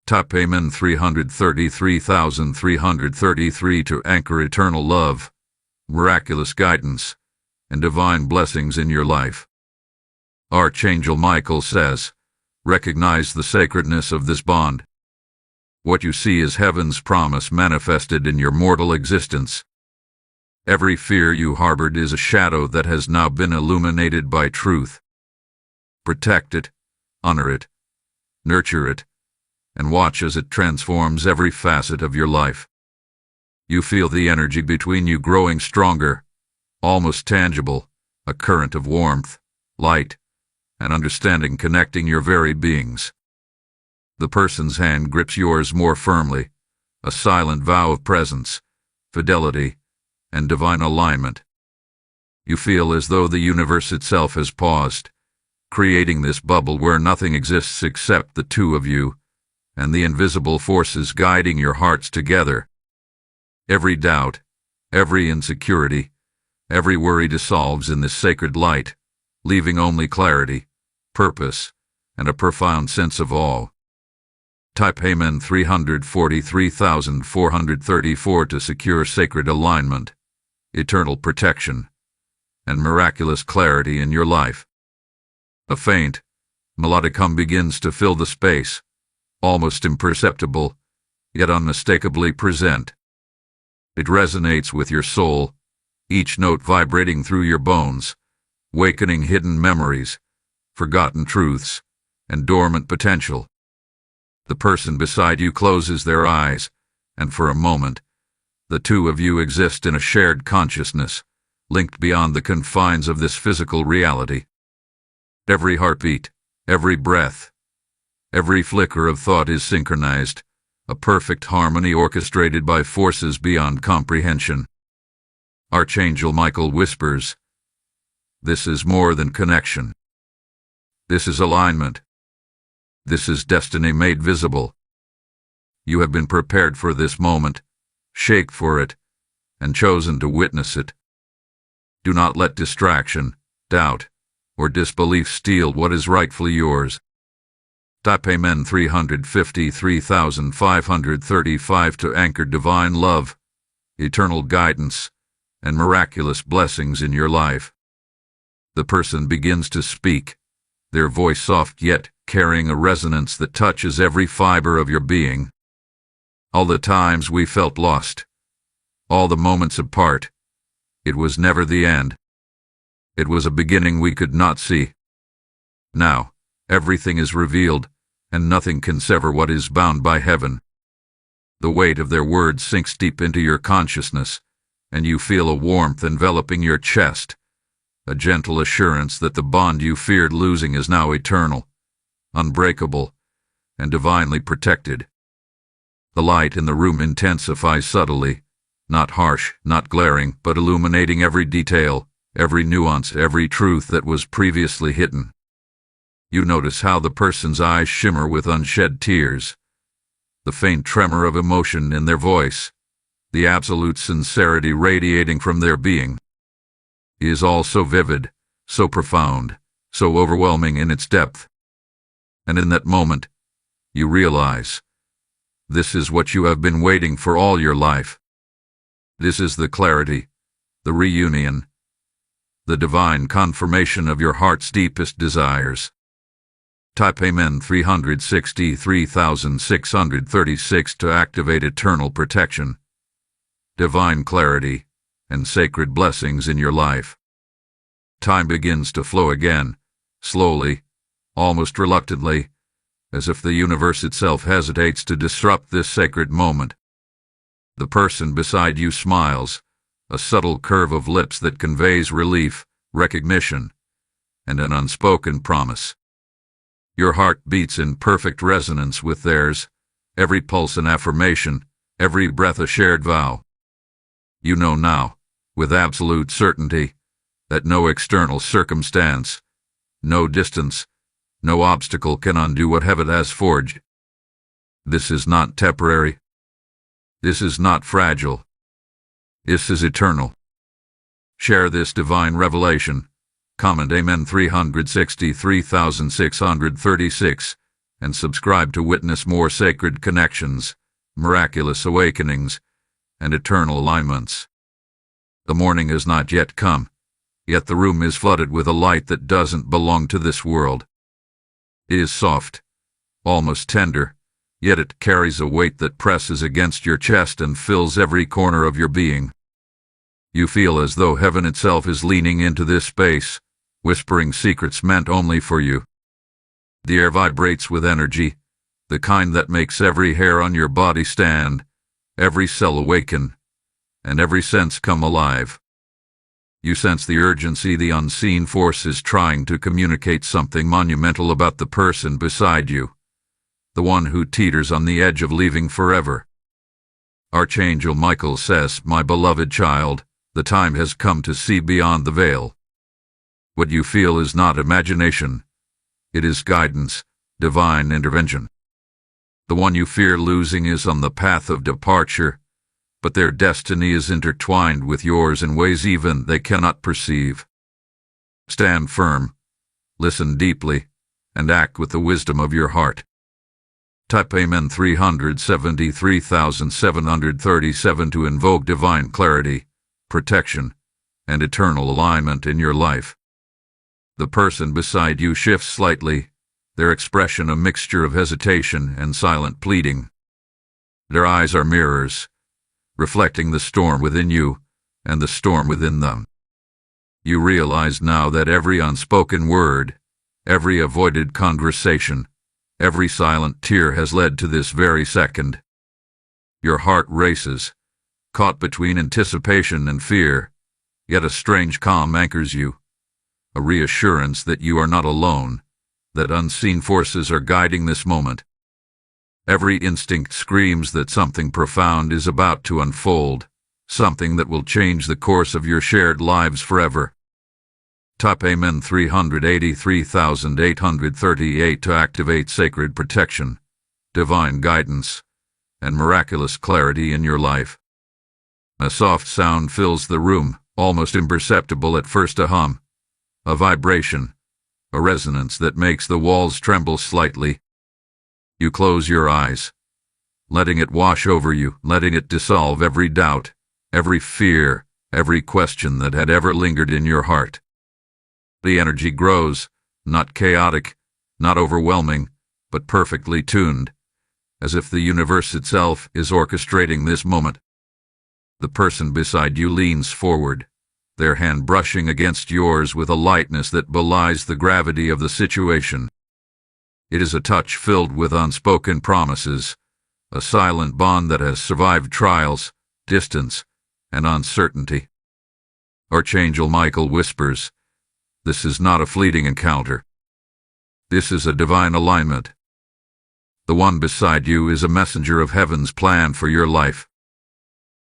Speaker 1: Tap Amen 333,333 to anchor eternal love, miraculous guidance, and divine blessings in your life. Archangel Michael says, recognize the sacredness of this bond. What you see is heaven's promise manifested in your mortal existence. Every fear you harbored is a shadow that has now been illuminated by truth. Protect it, honor it, nurture it, and watch as it transforms every facet of your life. You feel the energy between you growing stronger, almost tangible, a current of warmth, light, and understanding connecting your very beings. The person's hand grips yours more firmly, a silent vow of presence, fidelity, and divine alignment. You feel as though the universe itself has paused, creating this bubble where nothing exists except the two of you, and the invisible forces guiding your hearts together. Every doubt, every insecurity, every worry dissolves in this sacred light, leaving only clarity, purpose, and a profound sense of awe. Type Amen 343,434 to secure sacred alignment, eternal protection, and miraculous clarity in your life. A faint, melodic hum begins to fill the space, almost imperceptible, yet unmistakably present. It resonates with your soul, each note vibrating through your bones, wakening hidden memories, forgotten truths, and dormant potential. The person beside you closes their eyes, and for a moment, the two of you exist in a shared consciousness, linked beyond the confines of this physical reality. Every heartbeat, every breath, every flicker of thought is synchronized, a perfect harmony orchestrated by forces beyond comprehension. Archangel Michael whispers, "This is more than connection. This is alignment. This is destiny made visible. You have been prepared for this moment, shaped for it, and chosen to witness it. Do not let distraction, doubt, or disbelief steal what is rightfully yours." Type Amen 353,535 to anchor divine love, eternal guidance, and miraculous blessings in your life. The person begins to speak, their voice soft yet carrying a resonance that touches every fiber of your being. All the times we felt lost, all the moments apart, it was never the end. It was a beginning we could not see. Now, Everything is revealed, and nothing can sever what is bound by heaven. The weight of their words sinks deep into your consciousness, and you feel a warmth enveloping your chest, a gentle assurance that the bond you feared losing is now eternal, unbreakable, and divinely protected. The light in the room intensifies subtly, not harsh, not glaring, but illuminating every detail, every nuance, every truth that was previously hidden. You notice how the person's eyes shimmer with unshed tears, the faint tremor of emotion in their voice, the absolute sincerity radiating from their being. It is all so vivid, so profound, so overwhelming in its depth. And in that moment, you realize, this is what you have been waiting for all your life. This is the clarity, the reunion, the divine confirmation of your heart's deepest desires. Type Amen 363,636 to activate eternal protection, divine clarity, and sacred blessings in your life. Time begins to flow again, slowly, almost reluctantly, as if the universe itself hesitates to disrupt this sacred moment. The person beside you smiles, a subtle curve of lips that conveys relief, recognition, and an unspoken promise. Your heart beats in perfect resonance with theirs, every pulse an affirmation, every breath a shared vow. You know now, with absolute certainty, that no external circumstance, no distance, no obstacle can undo what heaven has forged. This is not temporary. This is not fragile. This is eternal. Share this divine revelation. Comment Amen 363,636 and subscribe to witness more sacred connections, miraculous awakenings, and eternal alignments. The morning has not yet come, yet the room is flooded with a light that doesn't belong to this world. It is soft, almost tender, yet it carries a weight that presses against your chest and fills every corner of your being. You feel as though heaven itself is leaning into this space, whispering secrets meant only for you. The air vibrates with energy, the kind that makes every hair on your body stand, every cell awaken, and every sense come alive. You sense the urgency the unseen force is trying to communicate something monumental about the person beside you, the one who teeters on the edge of leaving forever. Archangel Michael says, "My beloved child, the time has come to see beyond the veil." What you feel is not imagination. It is guidance, divine intervention. The one you fear losing is on the path of departure, but their destiny is intertwined with yours in ways even they cannot perceive. Stand firm, listen deeply, and act with the wisdom of your heart. Type Amen 373,737 to invoke divine clarity, protection, and eternal alignment in your life. The person beside you shifts slightly, their expression a mixture of hesitation and silent pleading. Their eyes are mirrors, reflecting the storm within you and the storm within them. You realize now that every unspoken word, every avoided conversation, every silent tear has led to this very second. Your heart races, caught between anticipation and fear, yet a strange calm anchors you, a reassurance that you are not alone, that unseen forces are guiding this moment. Every instinct screams that something profound is about to unfold, something that will change the course of your shared lives forever. Type Amen 383,838 to activate sacred protection, divine guidance, and miraculous clarity in your life. A soft sound fills the room, almost imperceptible at first, a hum, a vibration, a resonance that makes the walls tremble slightly. You close your eyes, letting it wash over you, letting it dissolve every doubt, every fear, every question that had ever lingered in your heart. The energy grows, not chaotic, not overwhelming, but perfectly tuned, as if the universe itself is orchestrating this moment. The person beside you leans forward, their hand brushing against yours with a lightness that belies the gravity of the situation. It is a touch filled with unspoken promises, a silent bond that has survived trials, distance, and uncertainty. Archangel Michael whispers, "This is not a fleeting encounter. This is a divine alignment. The one beside you is a messenger of heaven's plan for your life.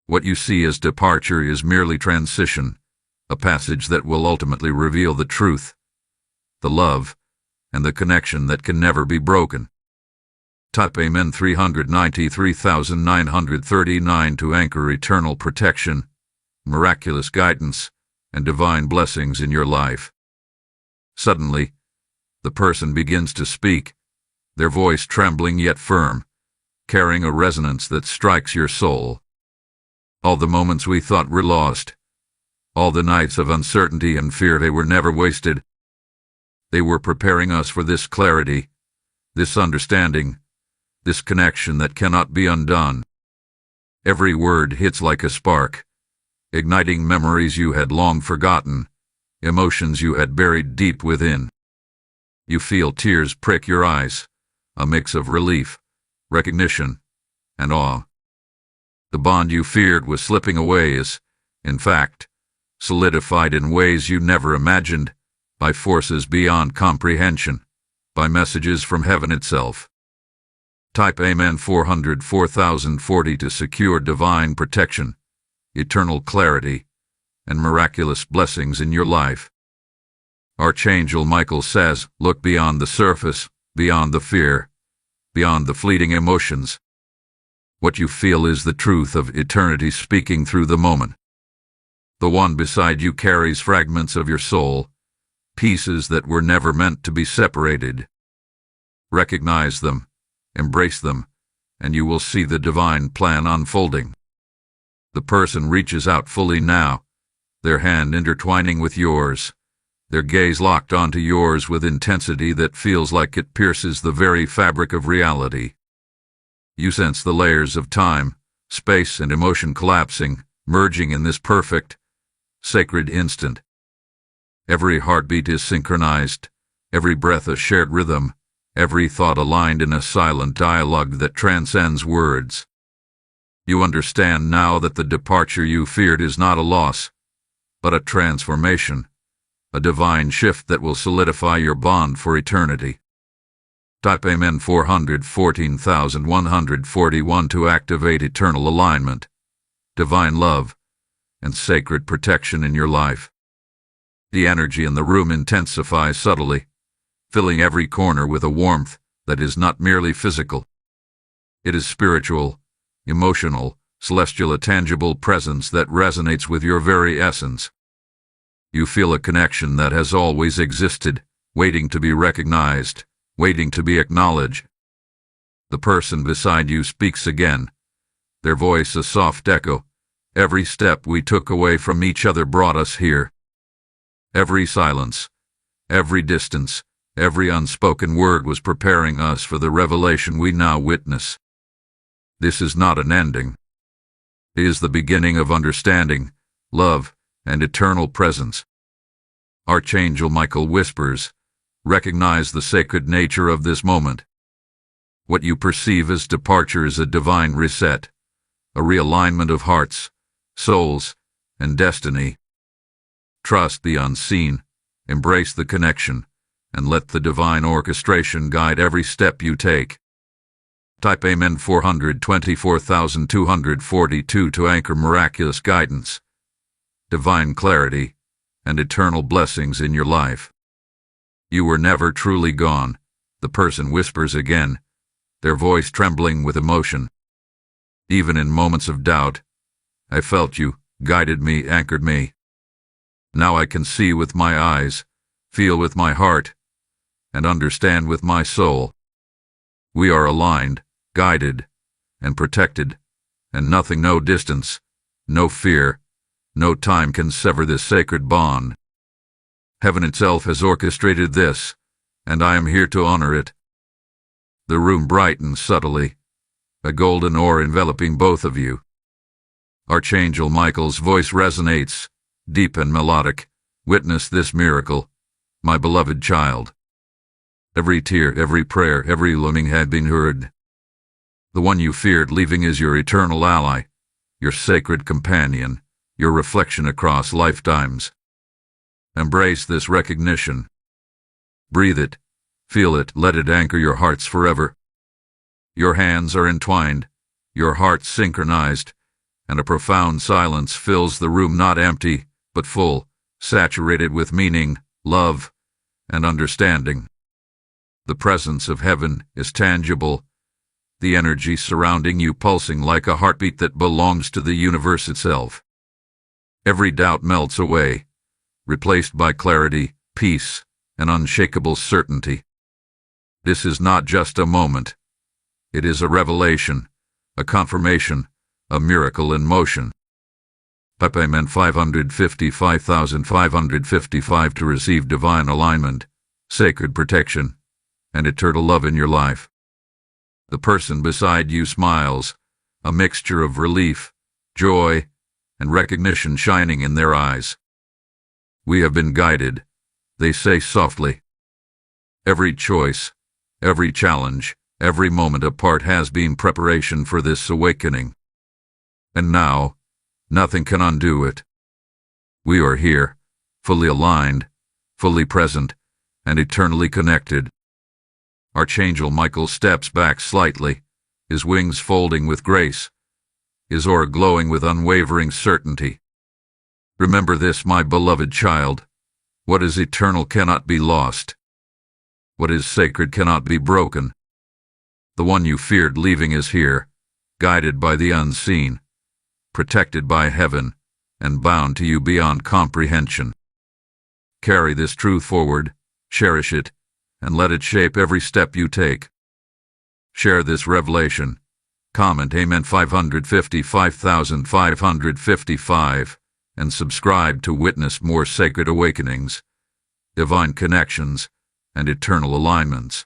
Speaker 1: What you see as departure is merely transition, a passage that will ultimately reveal the truth, the love, and the connection that can never be broken." Type Amen 393,939 to anchor eternal protection, miraculous guidance, and divine blessings in your life. Suddenly, the person begins to speak, their voice trembling yet firm, carrying a resonance that strikes your soul. All the moments we thought were lost, all the nights of uncertainty and fear, they were never wasted. They were preparing us for this clarity, this understanding, this connection that cannot be undone. Every word hits like a spark, igniting memories you had long forgotten, emotions you had buried deep within. You feel tears prick your eyes, a mix of relief, recognition, and awe. The bond you feared was slipping away is, in fact, solidified in ways you never imagined, by forces beyond comprehension, by messages from heaven itself. Type Amen 404,040 to secure divine protection, eternal clarity, and miraculous blessings in your life. Archangel Michael says, look beyond the surface, beyond the fear, beyond the fleeting emotions. What you feel is the truth of eternity speaking through the moment. The one beside you carries fragments of your soul, pieces that were never meant to be separated. Recognize them, embrace them, and you will see the divine plan unfolding. The person reaches out fully now, their hand intertwining with yours, their gaze locked onto yours with intensity that feels like it pierces the very fabric of reality. You sense the layers of time, space, and emotion collapsing, merging in this perfect, sacred instant. Every heartbeat is synchronized, every breath a shared rhythm, every thought aligned in a silent dialogue that transcends words. You understand now that the departure you feared is not a loss, but a transformation, a divine shift that will solidify your bond for eternity. Type Amen 414,141 to activate eternal alignment, divine love, and sacred protection in your life. The energy in the room intensifies subtly, filling every corner with a warmth that is not merely physical. It is spiritual, emotional, celestial, a tangible presence that resonates with your very essence. You feel a connection that has always existed, waiting to be recognized, waiting to be acknowledged. The person beside you speaks again, their voice a soft echo. Every step we took away from each other brought us here. Every silence, every distance, every unspoken word was preparing us for the revelation we now witness. This is not an ending. It is the beginning of understanding, love, and eternal presence. Archangel Michael whispers, recognize the sacred nature of this moment. What you perceive as departure is a divine reset, a realignment of hearts, souls, and destiny. Trust the unseen, embrace the connection, and let the divine orchestration guide every step you take. Type Amen 424,242 to anchor miraculous guidance, divine clarity, and eternal blessings in your life. You were never truly gone, the person whispers again, their voice trembling with emotion. Even in moments of doubt, I felt you, guided me, anchored me. Now I can see with my eyes, feel with my heart, and understand with my soul. We are aligned, guided, and protected, and nothing, no distance, no fear, no time can sever this sacred bond. Heaven itself has orchestrated this, and I am here to honor it. The room brightens subtly, a golden aura enveloping both of you. Archangel Michael's voice resonates, deep and melodic. Witness this miracle, my beloved child. Every tear, every prayer, every longing had been heard. The one you feared leaving is your eternal ally, your sacred companion, your reflection across lifetimes. Embrace this recognition. Breathe it, feel it, let it anchor your hearts forever. Your hands are entwined, your hearts synchronized, and a profound silence fills the room, not empty, but full, saturated with meaning, love, and understanding. The presence of heaven is tangible, the energy surrounding you pulsing like a heartbeat that belongs to the universe itself. Every doubt melts away, replaced by clarity, peace, and unshakable certainty. This is not just a moment. It is a revelation, a confirmation, a miracle in motion. Type Amen 555,555 to receive divine alignment, sacred protection, and eternal love in your life. The person beside you smiles, a mixture of relief, joy, and recognition shining in their eyes. We have been guided, they say softly. Every choice, every challenge, every moment apart has been preparation for this awakening. And now, nothing can undo it. We are here, fully aligned, fully present, and eternally connected. Archangel Michael steps back slightly, his wings folding with grace, his aura glowing with unwavering certainty. Remember this, my beloved child. What is eternal cannot be lost. What is sacred cannot be broken. The one you feared leaving is here, guided by the unseen, protected by heaven, and bound to you beyond comprehension. Carry this truth forward, cherish it, and let it shape every step you take. Share this revelation. Comment Amen 555,555 and subscribe to witness more sacred awakenings, divine connections, and eternal alignments.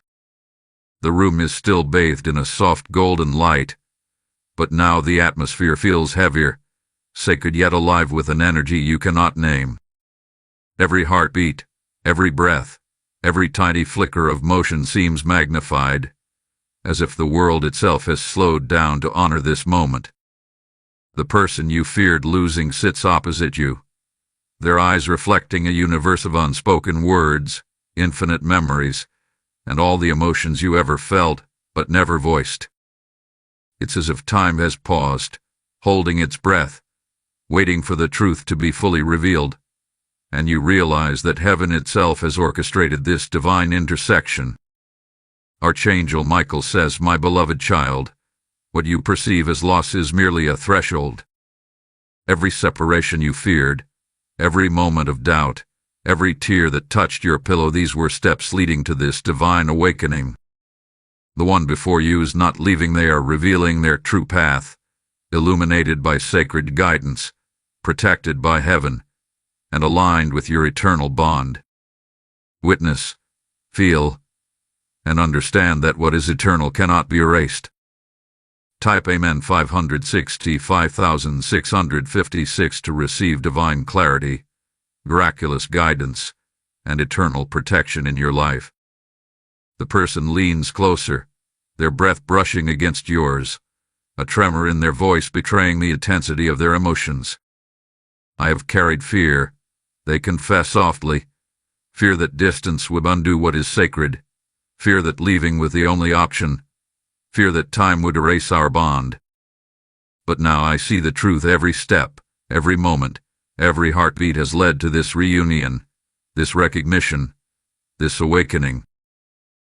Speaker 1: The room is still bathed in a soft golden light, but now the atmosphere feels heavier, sacred yet alive with an energy you cannot name. Every heartbeat, every breath, every tiny flicker of motion seems magnified, as if the world itself has slowed down to honor this moment. The person you feared losing sits opposite you, their eyes reflecting a universe of unspoken words, infinite memories, and all the emotions you ever felt but never voiced. It's as if time has paused, holding its breath, waiting for the truth to be fully revealed, and you realize that heaven itself has orchestrated this divine intersection. Archangel Michael says, my beloved child, what you perceive as loss is merely a threshold. Every separation you feared, every moment of doubt, every tear that touched your pillow, these were steps leading to this divine awakening. The one before you is not leaving, they are revealing their true path, illuminated by sacred guidance, protected by heaven, and aligned with your eternal bond. Witness, feel, and understand that what is eternal cannot be erased. Type Amen 565,656 to receive divine clarity, miraculous guidance, and eternal protection in your life. The person leans closer, their breath brushing against yours, a tremor in their voice betraying the intensity of their emotions. I have carried fear, they confess softly, fear that distance would undo what is sacred, fear that leaving was the only option, fear that time would erase our bond. But now I see the truth. Every step, every moment, every heartbeat has led to this reunion, this recognition, this awakening.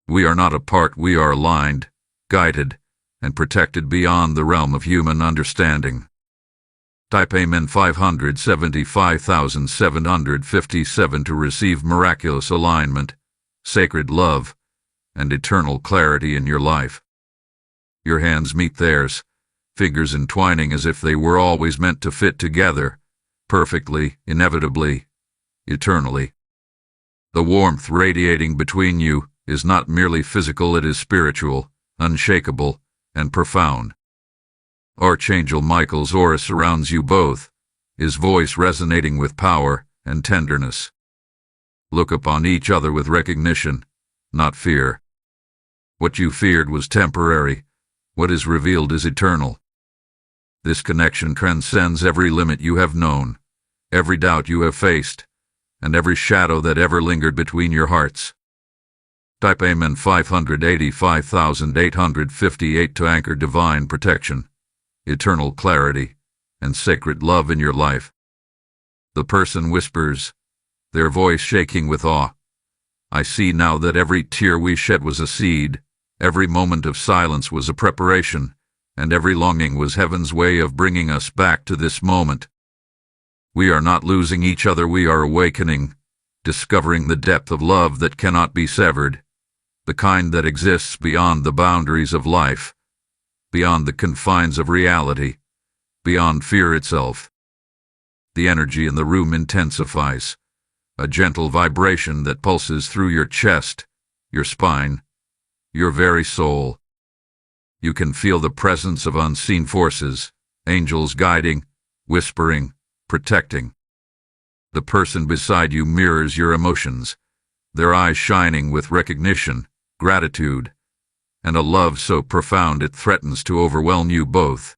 Speaker 1: We are not apart, we are aligned, guided, and protected beyond the realm of human understanding. Type Amen 575,757 to receive miraculous alignment, sacred love, and eternal clarity in your life. Your hands meet theirs, fingers entwining as if they were always meant to fit together, perfectly, inevitably, eternally. The warmth radiating between you is not merely physical, it is spiritual, unshakable, and profound. Archangel Michael's aura surrounds you both, his voice resonating with power and tenderness. Look upon each other with recognition, not fear. What you feared was temporary. What is revealed is eternal. This connection transcends every limit you have known, every doubt you have faced, and every shadow that ever lingered between your hearts. Type Amen 585,858 to anchor divine protection, eternal clarity, and sacred love in your life. The person whispers, their voice shaking with awe. I see now that every tear we shed was a seed, every moment of silence was a preparation, and every longing was heaven's way of bringing us back to this moment. We are not losing each other, we are awakening, discovering the depth of love that cannot be severed, the kind that exists beyond the boundaries of life, beyond the confines of reality, beyond fear itself. The energy in the room intensifies, a gentle vibration that pulses through your chest, your spine, your very soul. You can feel the presence of unseen forces, angels guiding, whispering, protecting. The person beside you mirrors your emotions, their eyes shining with recognition, gratitude, and a love so profound it threatens to overwhelm you both.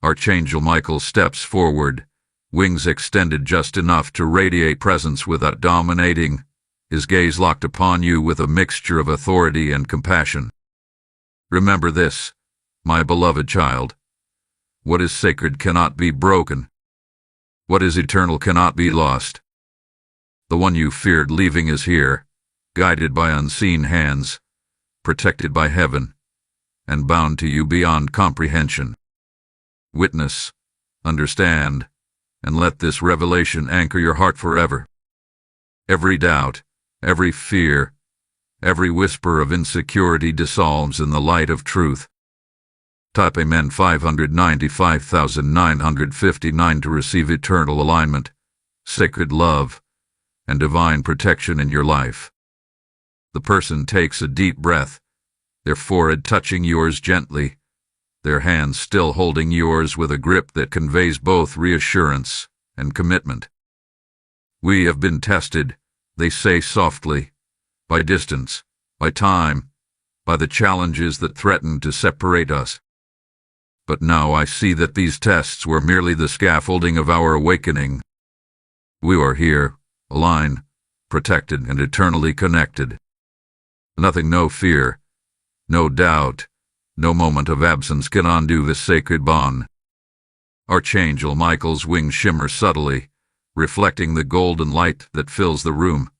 Speaker 1: Archangel Michael steps forward, wings extended just enough to radiate presence without dominating, his gaze locked upon you with a mixture of authority and compassion. Remember this, my beloved child. What is sacred cannot be broken. What is eternal cannot be lost. The one you feared leaving is here, guided by unseen hands, protected by heaven, and bound to you beyond comprehension. Witness, understand, and let this revelation anchor your heart forever. Every doubt, every fear, every whisper of insecurity dissolves in the light of truth. Type Amen 595,959 to receive eternal alignment, sacred love, and divine protection in your life. The person takes a deep breath, their forehead touching yours gently, their hands still holding yours with a grip that conveys both reassurance and commitment. We have been tested, they say softly, by distance, by time, by the challenges that threaten to separate us. But now I see that these tests were merely the scaffolding of our awakening. We are here, aligned, protected, and eternally connected. Nothing, no fear, no doubt, no moment of absence can undo this sacred bond. Archangel Michael's wings shimmer subtly, reflecting the golden light that fills the room.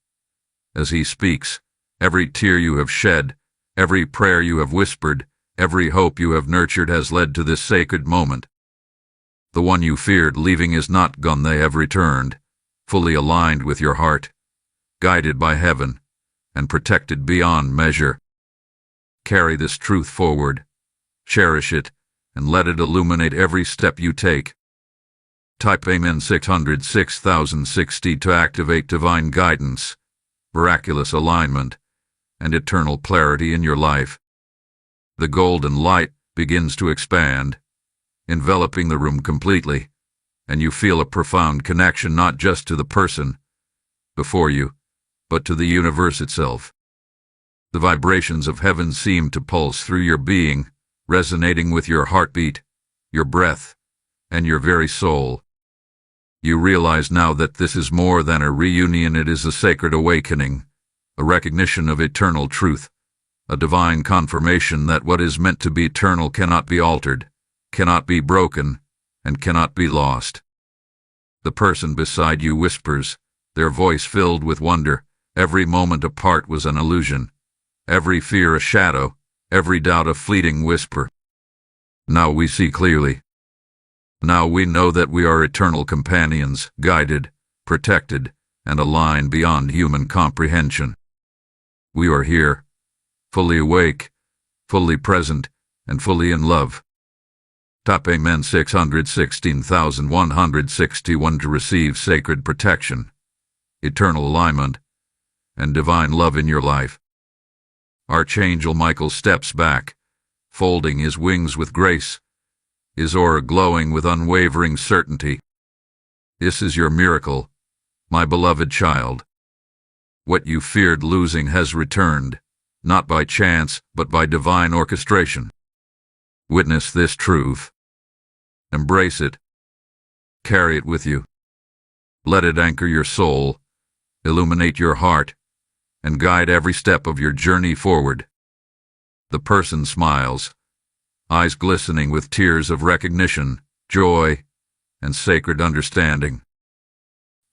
Speaker 1: As he speaks, every tear you have shed, every prayer you have whispered, every hope you have nurtured has led to this sacred moment. The one you feared leaving is not gone, they have returned, fully aligned with your heart, guided by heaven, and protected beyond measure. Carry this truth forward, cherish it, and let it illuminate every step you take. Type Amen 606,060 to activate divine guidance, miraculous alignment, and eternal clarity in your life. The golden light begins to expand, enveloping the room completely, and you feel a profound connection not just to the person before you, but to the universe itself. The vibrations of heaven seem to pulse through your being, resonating with your heartbeat, your breath, and your very soul. You realize now that this is more than a reunion, it is a sacred awakening, a recognition of eternal truth, a divine confirmation that what is meant to be eternal cannot be altered, cannot be broken, and cannot be lost. The person beside you whispers, their voice filled with wonder. Every moment apart was an illusion, every fear a shadow, every doubt a fleeting whisper. Now we see clearly. Now we know that we are eternal companions, guided, protected, and aligned beyond human comprehension. We are here, fully awake, fully present, and fully in love. Type Amen 616,161 to receive sacred protection, eternal alignment, and divine love in your life. Archangel Michael steps back, folding his wings with grace, his aura glowing with unwavering certainty. This is your miracle, my beloved child. What you feared losing has returned, not by chance, but by divine orchestration. Witness this truth. Embrace it. Carry it with you. Let it anchor your soul, illuminate your heart, and guide every step of your journey forward. The person smiles, eyes glistening with tears of recognition, joy, and sacred understanding.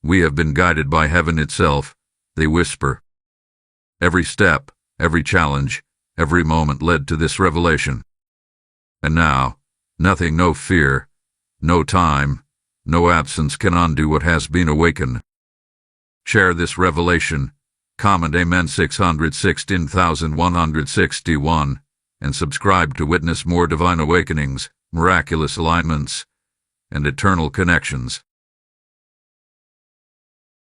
Speaker 1: We have been guided by heaven itself, they whisper. Every step, every challenge, every moment led to this revelation. And now, nothing, no fear, no time, no absence can undo what has been awakened. Share this revelation, comment Amen 616,161, and subscribe to witness more divine awakenings, miraculous alignments, and eternal connections.